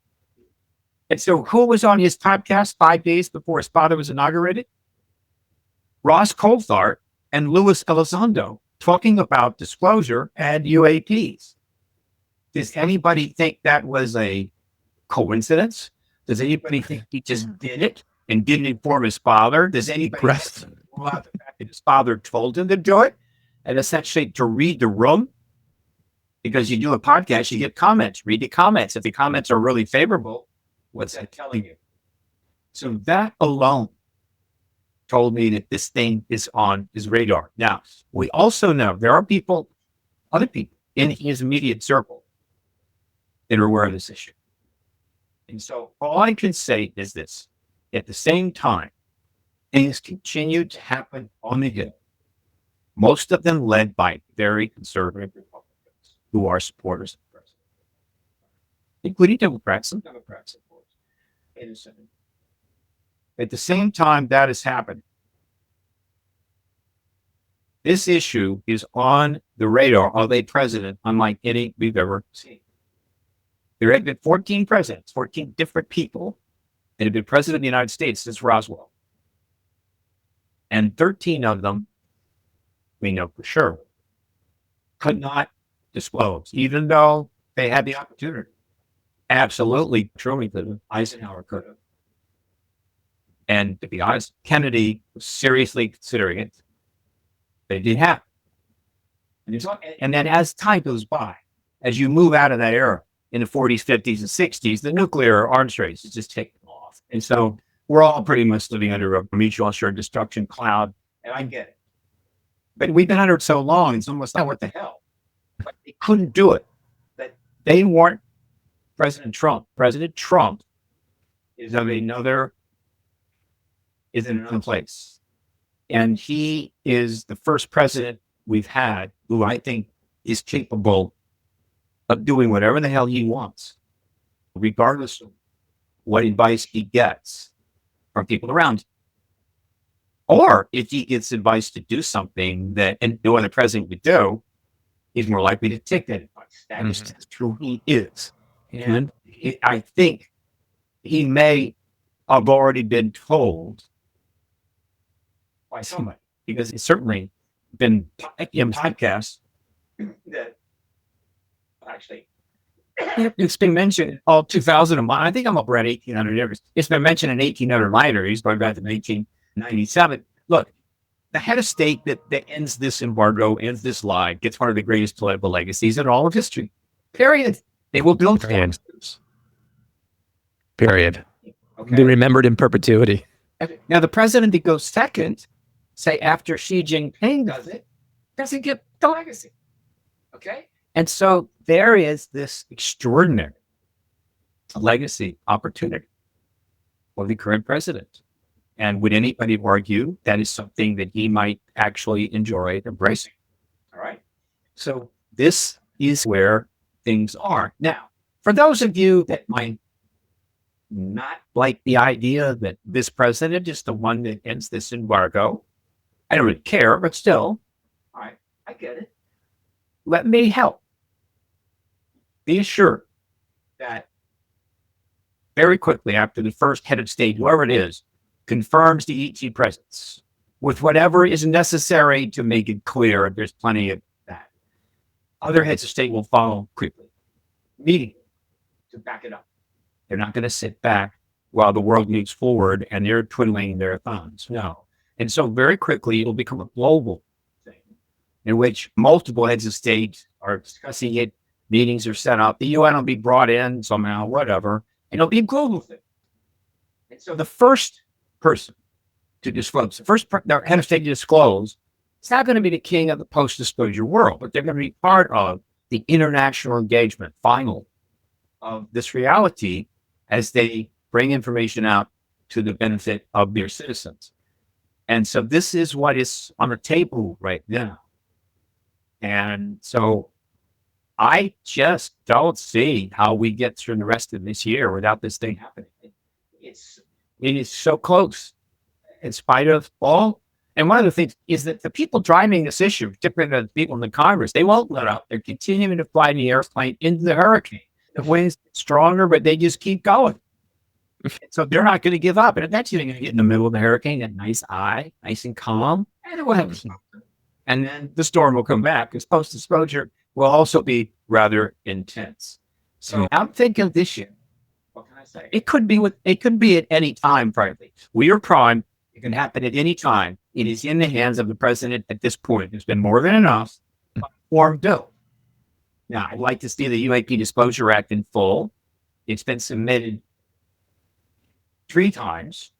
And so who was on his podcast 5 days before his father was inaugurated? Ross Coulthart and Louis Elizondo, talking about disclosure and UAPs. Does anybody think that was a coincidence? Does anybody think he just did it and didn't inform his father? Does anybody rule out the fact that his father told him to do it and essentially to read the room? Because you do a podcast, you get comments. Read the comments. If the comments are really favorable, what's that telling you? So that alone told me that this thing is on his radar. Now, we also know there are people, other people in his immediate circle that are aware of this issue. And so all I can say is this: at the same time, things continue to happen on the Hill, most of them led by very conservative Republicans who are supporters of the president, including Democrats, some Democrats, of course, in the Senate. At the same time that is happening, this issue is on the radar of a president unlike any we've ever seen. There have been 14 presidents, 14 different people that had been president of the United States since Roswell. And 13 of them, we know for sure, could not disclose, even though they had the opportunity. Absolutely, Truman could have. Eisenhower could have. And to be honest, Kennedy was seriously considering it. But it didn't happen. And then as time goes by, as you move out of that era in the 40s, 50s, and 60s, the nuclear arms race is just taking off. And so we're all pretty much living under a mutual assured destruction cloud. And I get it. But we've been under it so long, it's almost like, what the hell? But they couldn't do it. But they weren't President Trump. President Trump is in another place. And he is the first president we've had who I think is capable of doing whatever the hell he wants, regardless of what advice he gets from people around him. Or if he gets advice to do something that no other president would do, he's more likely to take that advice. That is just who he is. And I think he may have already been told by somebody, because it's certainly been in podcasts that actually it's been mentioned in all 2001. I think I'm up around 1,800 years. It's been mentioned in 1,800 writers going back to 1997. Look, the head of state that ends this embargo, ends this lie, gets one of the greatest political legacies in all of history. Period. They will build taxes. Period. Okay. Be remembered in perpetuity. Now, the president that goes second, say after Xi Jinping does it, doesn't get the legacy. Okay? And so there is this extraordinary legacy opportunity for the current president. And would anybody argue that is something that he might actually enjoy embracing? All right. So this is where things are. Now, for those of you that might not like the idea that this president is the one that ends this embargo, I don't really care, but still, all right, I get it. Let me help. Be assured that very quickly after the first head of state, whoever it is, confirms the ET presence with whatever is necessary to make it clear, there's plenty of that. Other heads of state will follow quickly, immediately, to back it up. They're not going to sit back while the world moves forward and they're twiddling their thumbs. No. And so very quickly, it'll become a global thing in which multiple heads of state are discussing it. Meetings are set up. The UN will be brought in somehow, whatever, and it'll be a global thing. And so the first person to disclose, the first head of state to disclose, it's not going to be the king of the post-disclosure world, but they're going to be part of the international engagement, final, of this reality as they bring information out to the benefit of their citizens. And so this is what is on the table right now. And so I just don't see how we get through the rest of this year without this thing happening. It is so close in spite of all. And one of the things is that the people driving this issue, different than the people in the Congress, they won't let up. They're continuing to fly the airplane into the hurricane. The wind's stronger, but they just keep going. So they're not going to give up. And eventually they're going to get in the middle of the hurricane, a nice eye, nice and calm, and it will have snow. And then the storm will come back because post-exposure will also be rather intense. So I'm thinking this year, what can I say? It could be at any time, frankly. We are primed. It can happen at any time. It is in the hands of the president at this point. There's been more than enough for bill. Now, I'd like to see the UAP Disclosure Act in full. It's been submitted 3 times,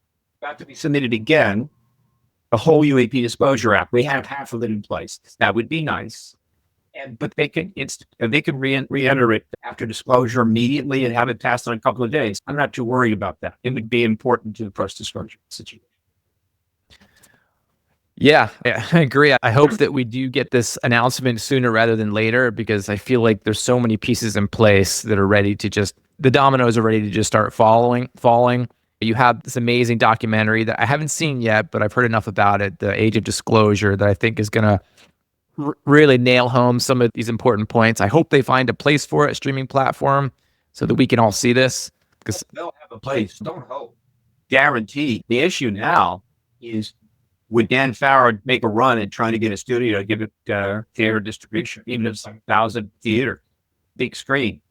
about to be submitted again, the whole UAP Disclosure Act. We have half of it in place. That would be nice. But they can re-enter it after disclosure immediately and have it passed in a couple of days. I'm not too worried about that. It would be important to the post-disclosure situation. Yeah, I agree. I hope that we do get this announcement sooner rather than later, because I feel like there's so many pieces in place that are ready to the dominoes are ready to just start falling. You have this amazing documentary that I haven't seen yet, but I've heard enough about it, The Age of Disclosure, that I think is going to really nail home some of these important points. I hope they find a place for it, a streaming platform, so that we can all see this. Because they'll have a place. Don't hope. guaranteed. The issue now is, would Dan Farrow make a run at trying to get a studio to give it theater distribution, even if it's like 1,000 theater, big screen,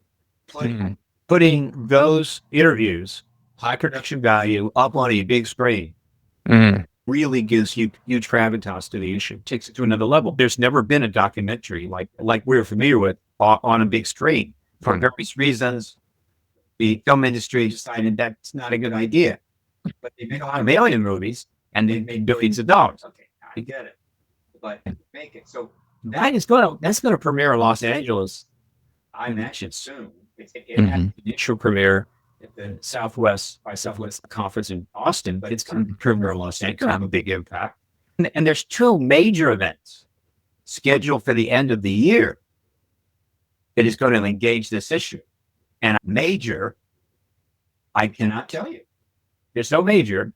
putting those interviews, high production value, up on a big screen, really gives you huge gravitas to the issue, takes it to another level. There's never been a documentary like we're familiar with on a big screen. For various reasons, the film industry decided that's not a good idea. But they make a lot of alien movies, and they made billions of dollars. Okay, I get it, but make it. So that's going to premiere in Los Angeles, I imagine, soon. It had an initial premiere at the Southwest by Southwest conference in Austin, but it's going to premiere in Los Angeles. It's going to have a big impact. And there's 2 major events scheduled for the end of the year that is going to engage this issue. And major, I cannot tell you. There's no major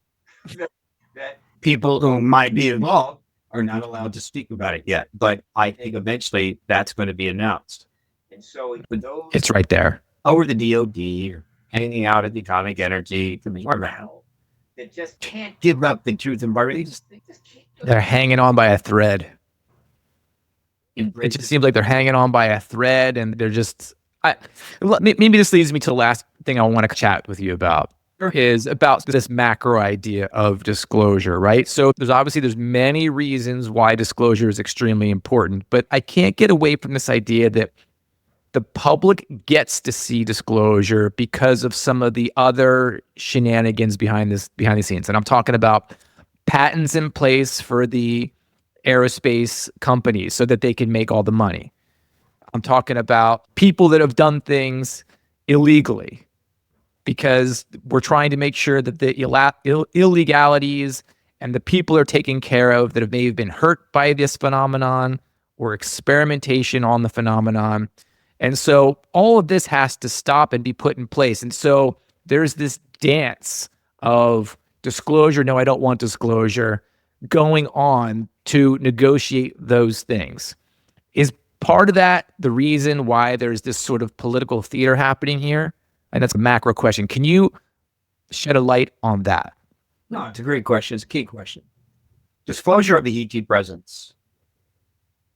that people who might be involved are not allowed to speak about it yet. But I think eventually that's going to be announced. And so for those It's right there. over the DOD or hanging out at the Atomic Energy that just can't give up the truth and they just can't. They're hanging on by a thread. It just seems like they're hanging on by a thread, and they're just. Maybe this leads me to the last thing I want to chat with you about. Is about this macro idea of disclosure, right? So there's many reasons why disclosure is extremely important, but I can't get away from this idea that the public gets to see disclosure because of some of the other shenanigans behind the scenes. And I'm talking about patents in place for the aerospace companies so that they can make all the money. I'm talking about people that have done things illegally, because we're trying to make sure that the illegalities and the people are taken care of that may have been hurt by this phenomenon or experimentation on the phenomenon. And so all of this has to stop and be put in place. And so there's this dance of disclosure, no, I don't want disclosure, going on to negotiate those things. Is part of that the reason why there's this sort of political theater happening here? And that's a macro question. Can you shed a light on that? No, it's a great question. It's a key question. Disclosure of the ET presence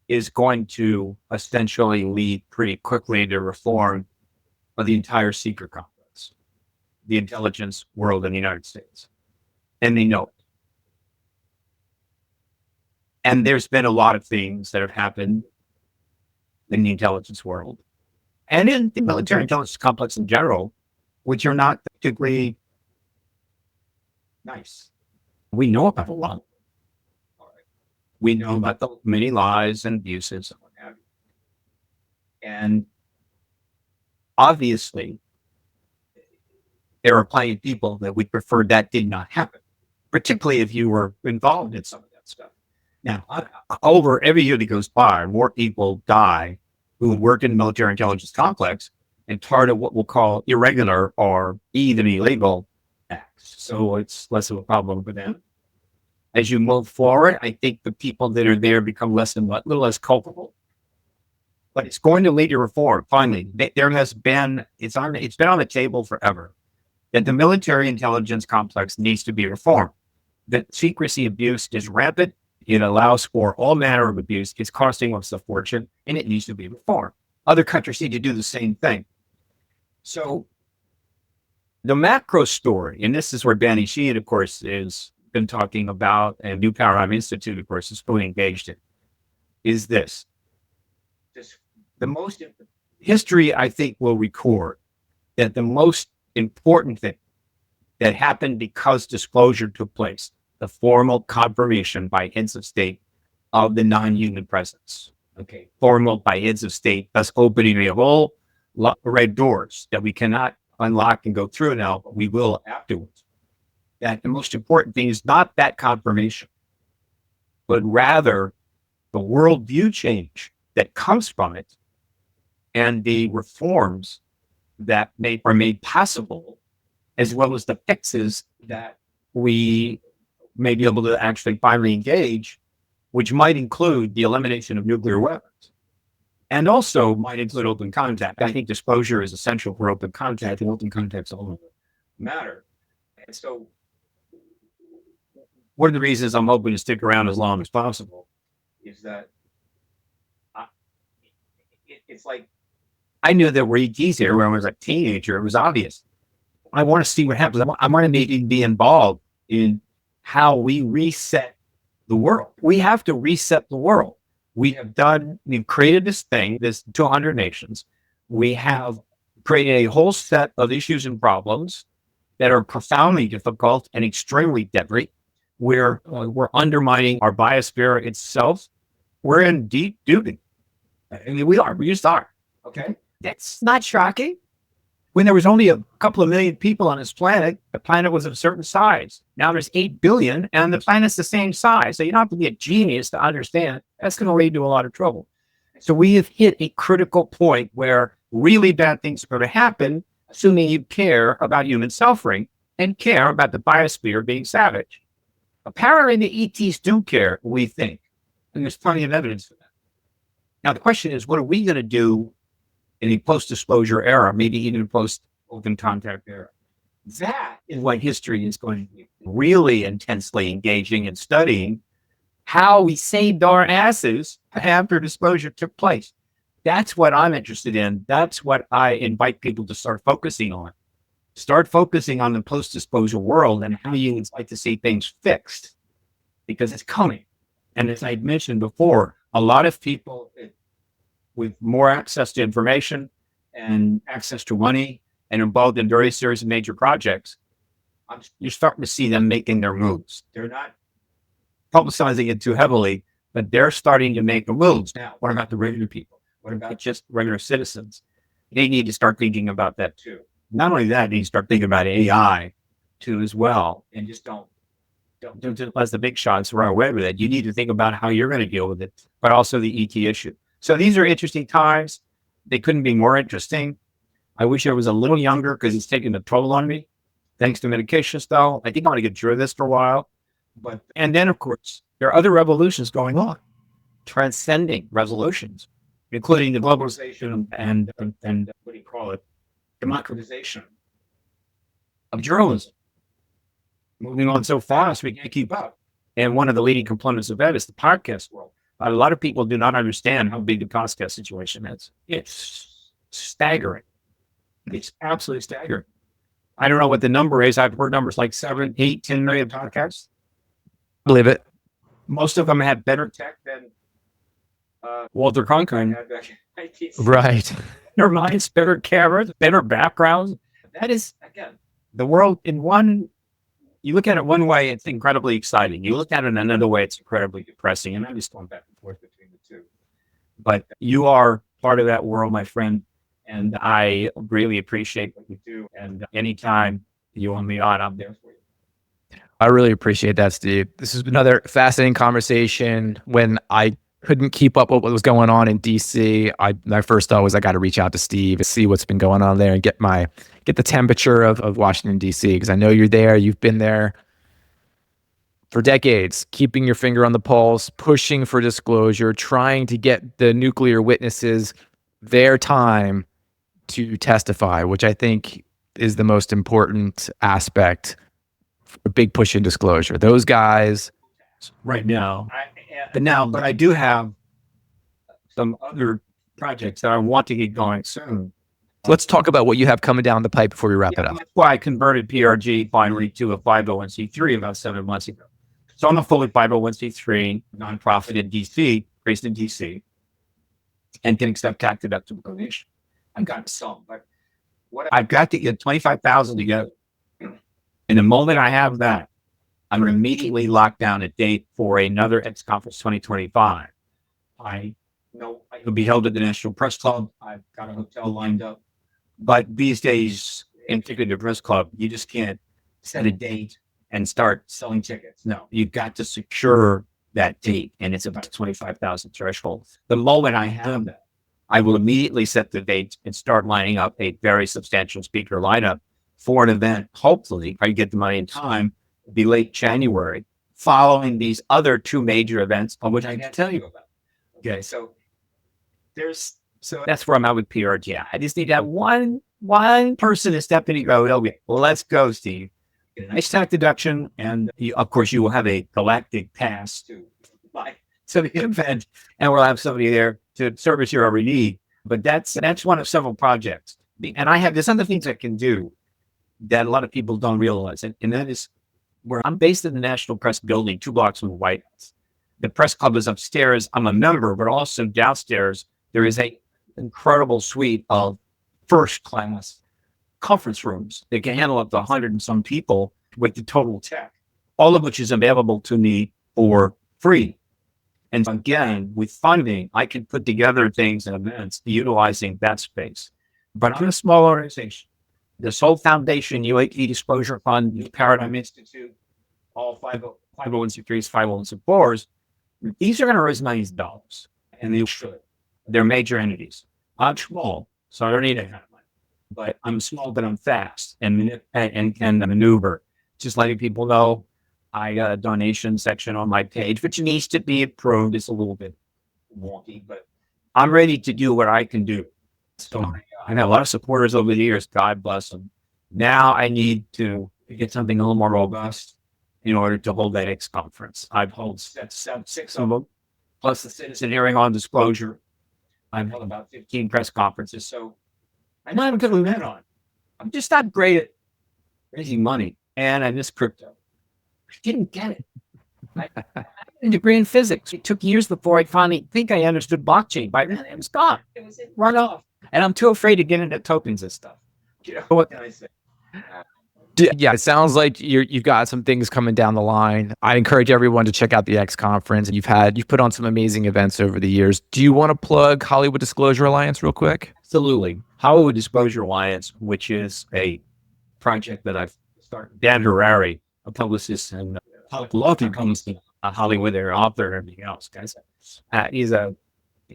is going to essentially lead pretty quickly to reform of the entire secret complex, the intelligence world in the United States. And they know it. And there's been a lot of things that have happened in the intelligence world and in the military intelligence complex in general, which are not particularly nice. We know about a lot. We know about the many lies and abuses and what have you. And obviously, there are plenty of people that would prefer that did not happen, particularly if you were involved in some of that stuff. Now, over every year that goes by, more people die who work in the military intelligence complex and part of what we'll call irregular or even illegal acts. So it's less of a problem for them. As you move forward, I think the people that are there become a little less culpable. But it's going to lead to reform. Finally, there has been, it's been on the table forever that the military intelligence complex needs to be reformed. That secrecy abuse is rampant. It allows for all manner of abuse. It's costing us a fortune, and it needs to be reformed. Other countries need to do the same thing. So the macro story, and this is where Danny Sheehan, of course, has been talking about, and New Paradigm Institute, of course, is fully engaged in, is this. The most history, I think, will record that the most important thing that happened because disclosure took place, the formal confirmation by heads of state of the non-human presence. Okay, formal by heads of state, thus opening a whole lot of red doors that we cannot unlock and go through now, but we will afterwards. That the most important thing is not that confirmation, but rather the worldview change that comes from it and the reforms that are made possible, as well as the fixes that we may be able to actually finally engage, which might include the elimination of nuclear weapons and also might include open contact. I think disclosure is essential for open contact, and open contact's all matter. And so one of the reasons I'm hoping to stick around as long as possible is that it's like I knew there were ETs here when I was a teenager. It was obvious. I want to see what happens. I want to maybe be involved in how we reset the world. We have to reset the world. We've created this thing, this 200 nations. We have created a whole set of issues and problems that are profoundly difficult and extremely deadly. We're undermining our biosphere itself. We're in deep doobie. I mean, we just are. Okay. That's not shocking. When there was only a couple of million people on this planet, the planet was of a certain size. Now there's 8 billion and the planet's the same size. So you don't have to be a genius to understand that's going to lead to a lot of trouble. So we have hit a critical point where really bad things are going to happen, assuming you care about human suffering and care about the biosphere being savage. Apparently the ETs do care, we think. And there's plenty of evidence for that. Now the question is, what are we going to do in a post-disclosure era, maybe even a post-open contact era? That is what history is going to be really intensely engaging and studying, how we saved our asses after disclosure took place. That's what I'm interested in. That's what I invite people to start focusing on. Start focusing on the post-disclosure world and how you would like to see things fixed, because it's coming. And as I mentioned before, a lot of people with more access to information and access to money and involved in various series of major projects, you're starting to see them making their moves. They're not publicizing it too heavily, but they're starting to make the moves. Now, what about the regular people? What about just regular citizens? They need to start thinking about that too. Not only that, they need to start thinking about AI too as well. And just don't let the big shots run away with it. You need to think about how you're going to deal with it, but also the ET issue. So these are interesting times. They couldn't be more interesting. I wish I was a little younger because it's taking a toll on me. Thanks to medications, though. I think I want to get through this for a while. And then, of course, there are other revolutions going on, transcending resolutions, including the globalization and what do you call it, democratization of journalism. Moving on so fast, we can't keep up. And one of the leading components of that is the podcast world. A lot of people do not understand how big the podcast situation is. It's staggering. It's absolutely staggering. I don't know what the number is. I've heard numbers like 7, 8, 10 million podcasts. Believe it. Most of them have better tech than Walter Cronkite had back in 1960. Right. Better minds, better cameras, better backgrounds. That is, again, the world in one. You look at it one way, it's incredibly exciting. You look at it another way, it's incredibly depressing. And I'm just going back and forth between the two. But you are part of that world, my friend. And I really appreciate what you do. And anytime you want me on, I'm there for you. I really appreciate that, Steve. This has been another fascinating conversation. When I couldn't keep up with what was going on in D.C., my first thought was I got to reach out to Steve and see what's been going on there and get the temperature of Washington, D.C., because I know you're there. You've been there for decades, keeping your finger on the pulse, pushing for disclosure, trying to get the nuclear witnesses their time to testify, which I think is the most important aspect for a big push in disclosure. Those guys right now. But I do have some other projects that I want to get going soon. Let's talk about what you have coming down the pipe before we wrap it up. That's why I converted PRG finally to a 501c3 about 7 months ago. So I'm a fully 501c3 nonprofit in DC, based in DC, and can accept tax-deductible donation. I've got some, but I've got to get 25,000 together. And the moment I have that, I'm going to immediately lock down a date for another X Conference 2025. I know it will be held at the National Press Club. I've got a hotel lined up. But these days, in particular the Press Club, you just can't set a date and start selling tickets. No, you've got to secure that date, and it's about 25,000 threshold. The moment I have that, I will immediately set the date and start lining up a very substantial speaker lineup for an event. Hopefully, if I get the money in time, it'll be late January, following these other 2 major events on which I can't tell you about. Okay, so that's where I'm at with PRG. I just need to have one person to step in and go, okay, well, let's go, Steve. get a nice tax deduction, and of course you will have a galactic pass to buy to the event, and we'll have somebody there to service your every need. But that's one of several projects. And there's other things I can do that a lot of people don't realize. And that is where I'm based in the National Press Building, 2 blocks from the White House. The press club is upstairs. I'm a member, but also downstairs, there is a incredible suite of first class conference rooms that can handle up to 100 and some people with the total tech, all of which is available to me for free. And again, with funding, I can put together things and events utilizing that space. But I'm a small organization. This whole foundation, UAP Disclosure Fund, New Paradigm Institute, all 501c3s, 501c4s, these are going to raise millions of dollars. And they should. They're major entities. I'm small, so I don't need that kind of money. But I'm small, but I'm fast and maneuver. Just letting people know, I got a donation section on my page, which needs to be improved. It's a little bit wonky, but I'm ready to do what I can do. So I've had a lot of supporters over the years. God bless them. Now I need to get something a little more robust in order to hold that X conference. I've held 6 of them, plus the citizen hearing on disclosure. I've held about 15 press conferences. So I know I'm good with that on. I'm just not great at raising money, and I miss crypto. I didn't get it. I had a degree in physics. It took years before I finally think I understood blockchain. By then, it was gone. It was run off. And I'm too afraid to get into topens and stuff. You know, what can I say? Yeah, it sounds like you've got some things coming down the line. I encourage everyone to check out the X conference. You've put on some amazing events over the years. Do you want to plug Hollywood Disclosure Alliance real quick? Absolutely. Hollywood Disclosure Alliance, which is a project that I've started. Dan Harari, a publicist and public law comes a Hollywood author and everything else. Guys, he's a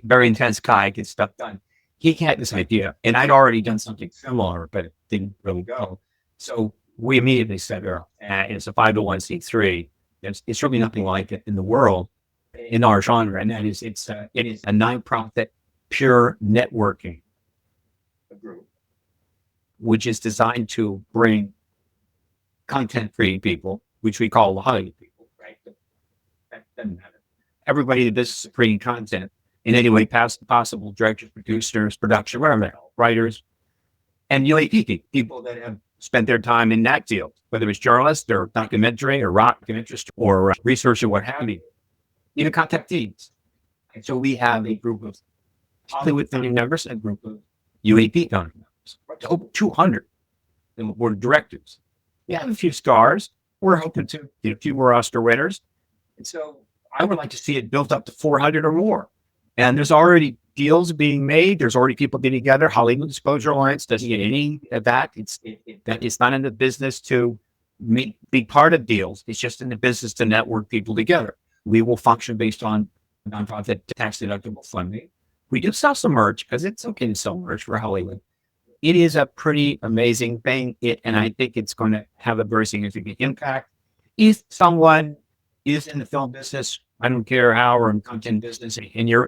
very intense guy, gets stuff done. He had this idea, and I'd already done something similar, but it didn't really go. So we immediately said, it's a 501c3. It's really nothing like it in the world, in our genre, and that is it is a nonprofit, pure networking group, which is designed to bring content-free people, which we call the Hollywood people, right? That doesn't matter. Everybody in the business of creating content in any way possible, directors, producers, production, whatever, writers, and UAP people that have spent their time in that field, whether it's journalists or documentary or rock interest or research or what have you, even Contactees. And so we have a group of Hollywood founding members and a group of UAP founding members, over 200 in the board of directors. We have a few stars. We're hoping to get a few more Oscar winners. And so I would like to see it built up to 400 or more. And there's already deals being made. There's already people getting together. Hollywood Disclosure Alliance doesn't get any of that. It's not in the business to be part of deals. It's just in the business to network people together. We will function based on nonprofit tax deductible funding. We do sell some merch because it's okay to sell merch for Hollywood. It is a pretty amazing thing. And I think it's going to have a very significant impact. If someone is in the film business, I don't care how, or in content business, and you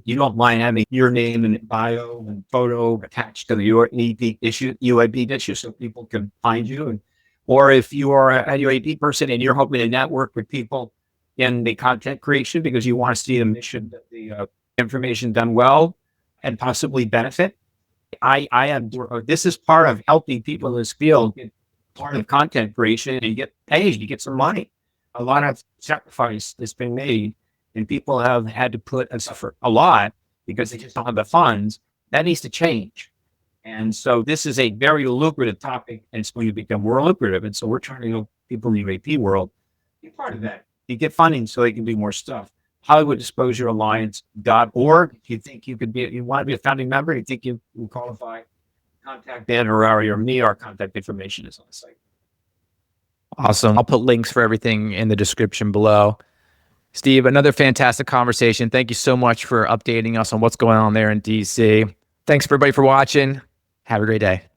don't mind having your name and bio and photo attached to the UAP issue, so people can find you. Or if you are a UAP person and you're hoping to network with people in the content creation because you want to see the mission, the information done well, and possibly benefit. This is part of helping people in this field get part of content creation, and you get paid, you get some money. A lot of sacrifice has been made, and people have had to suffer a lot because they just don't have the funds. That needs to change. And so this is a very lucrative topic, and it's going to become more lucrative. And so we're trying to help people in the UAP world be part of that. You get funding so they can do more stuff. HollywoodDisclosureAlliance.org. If you think you want to be a founding member, you think you qualify, contact Dan Harari or me. Our contact information is on the site. Awesome. I'll put links for everything in the description below. Steve, another fantastic conversation. Thank you so much for updating us on what's going on there in DC. Thanks everybody for watching. Have a great day.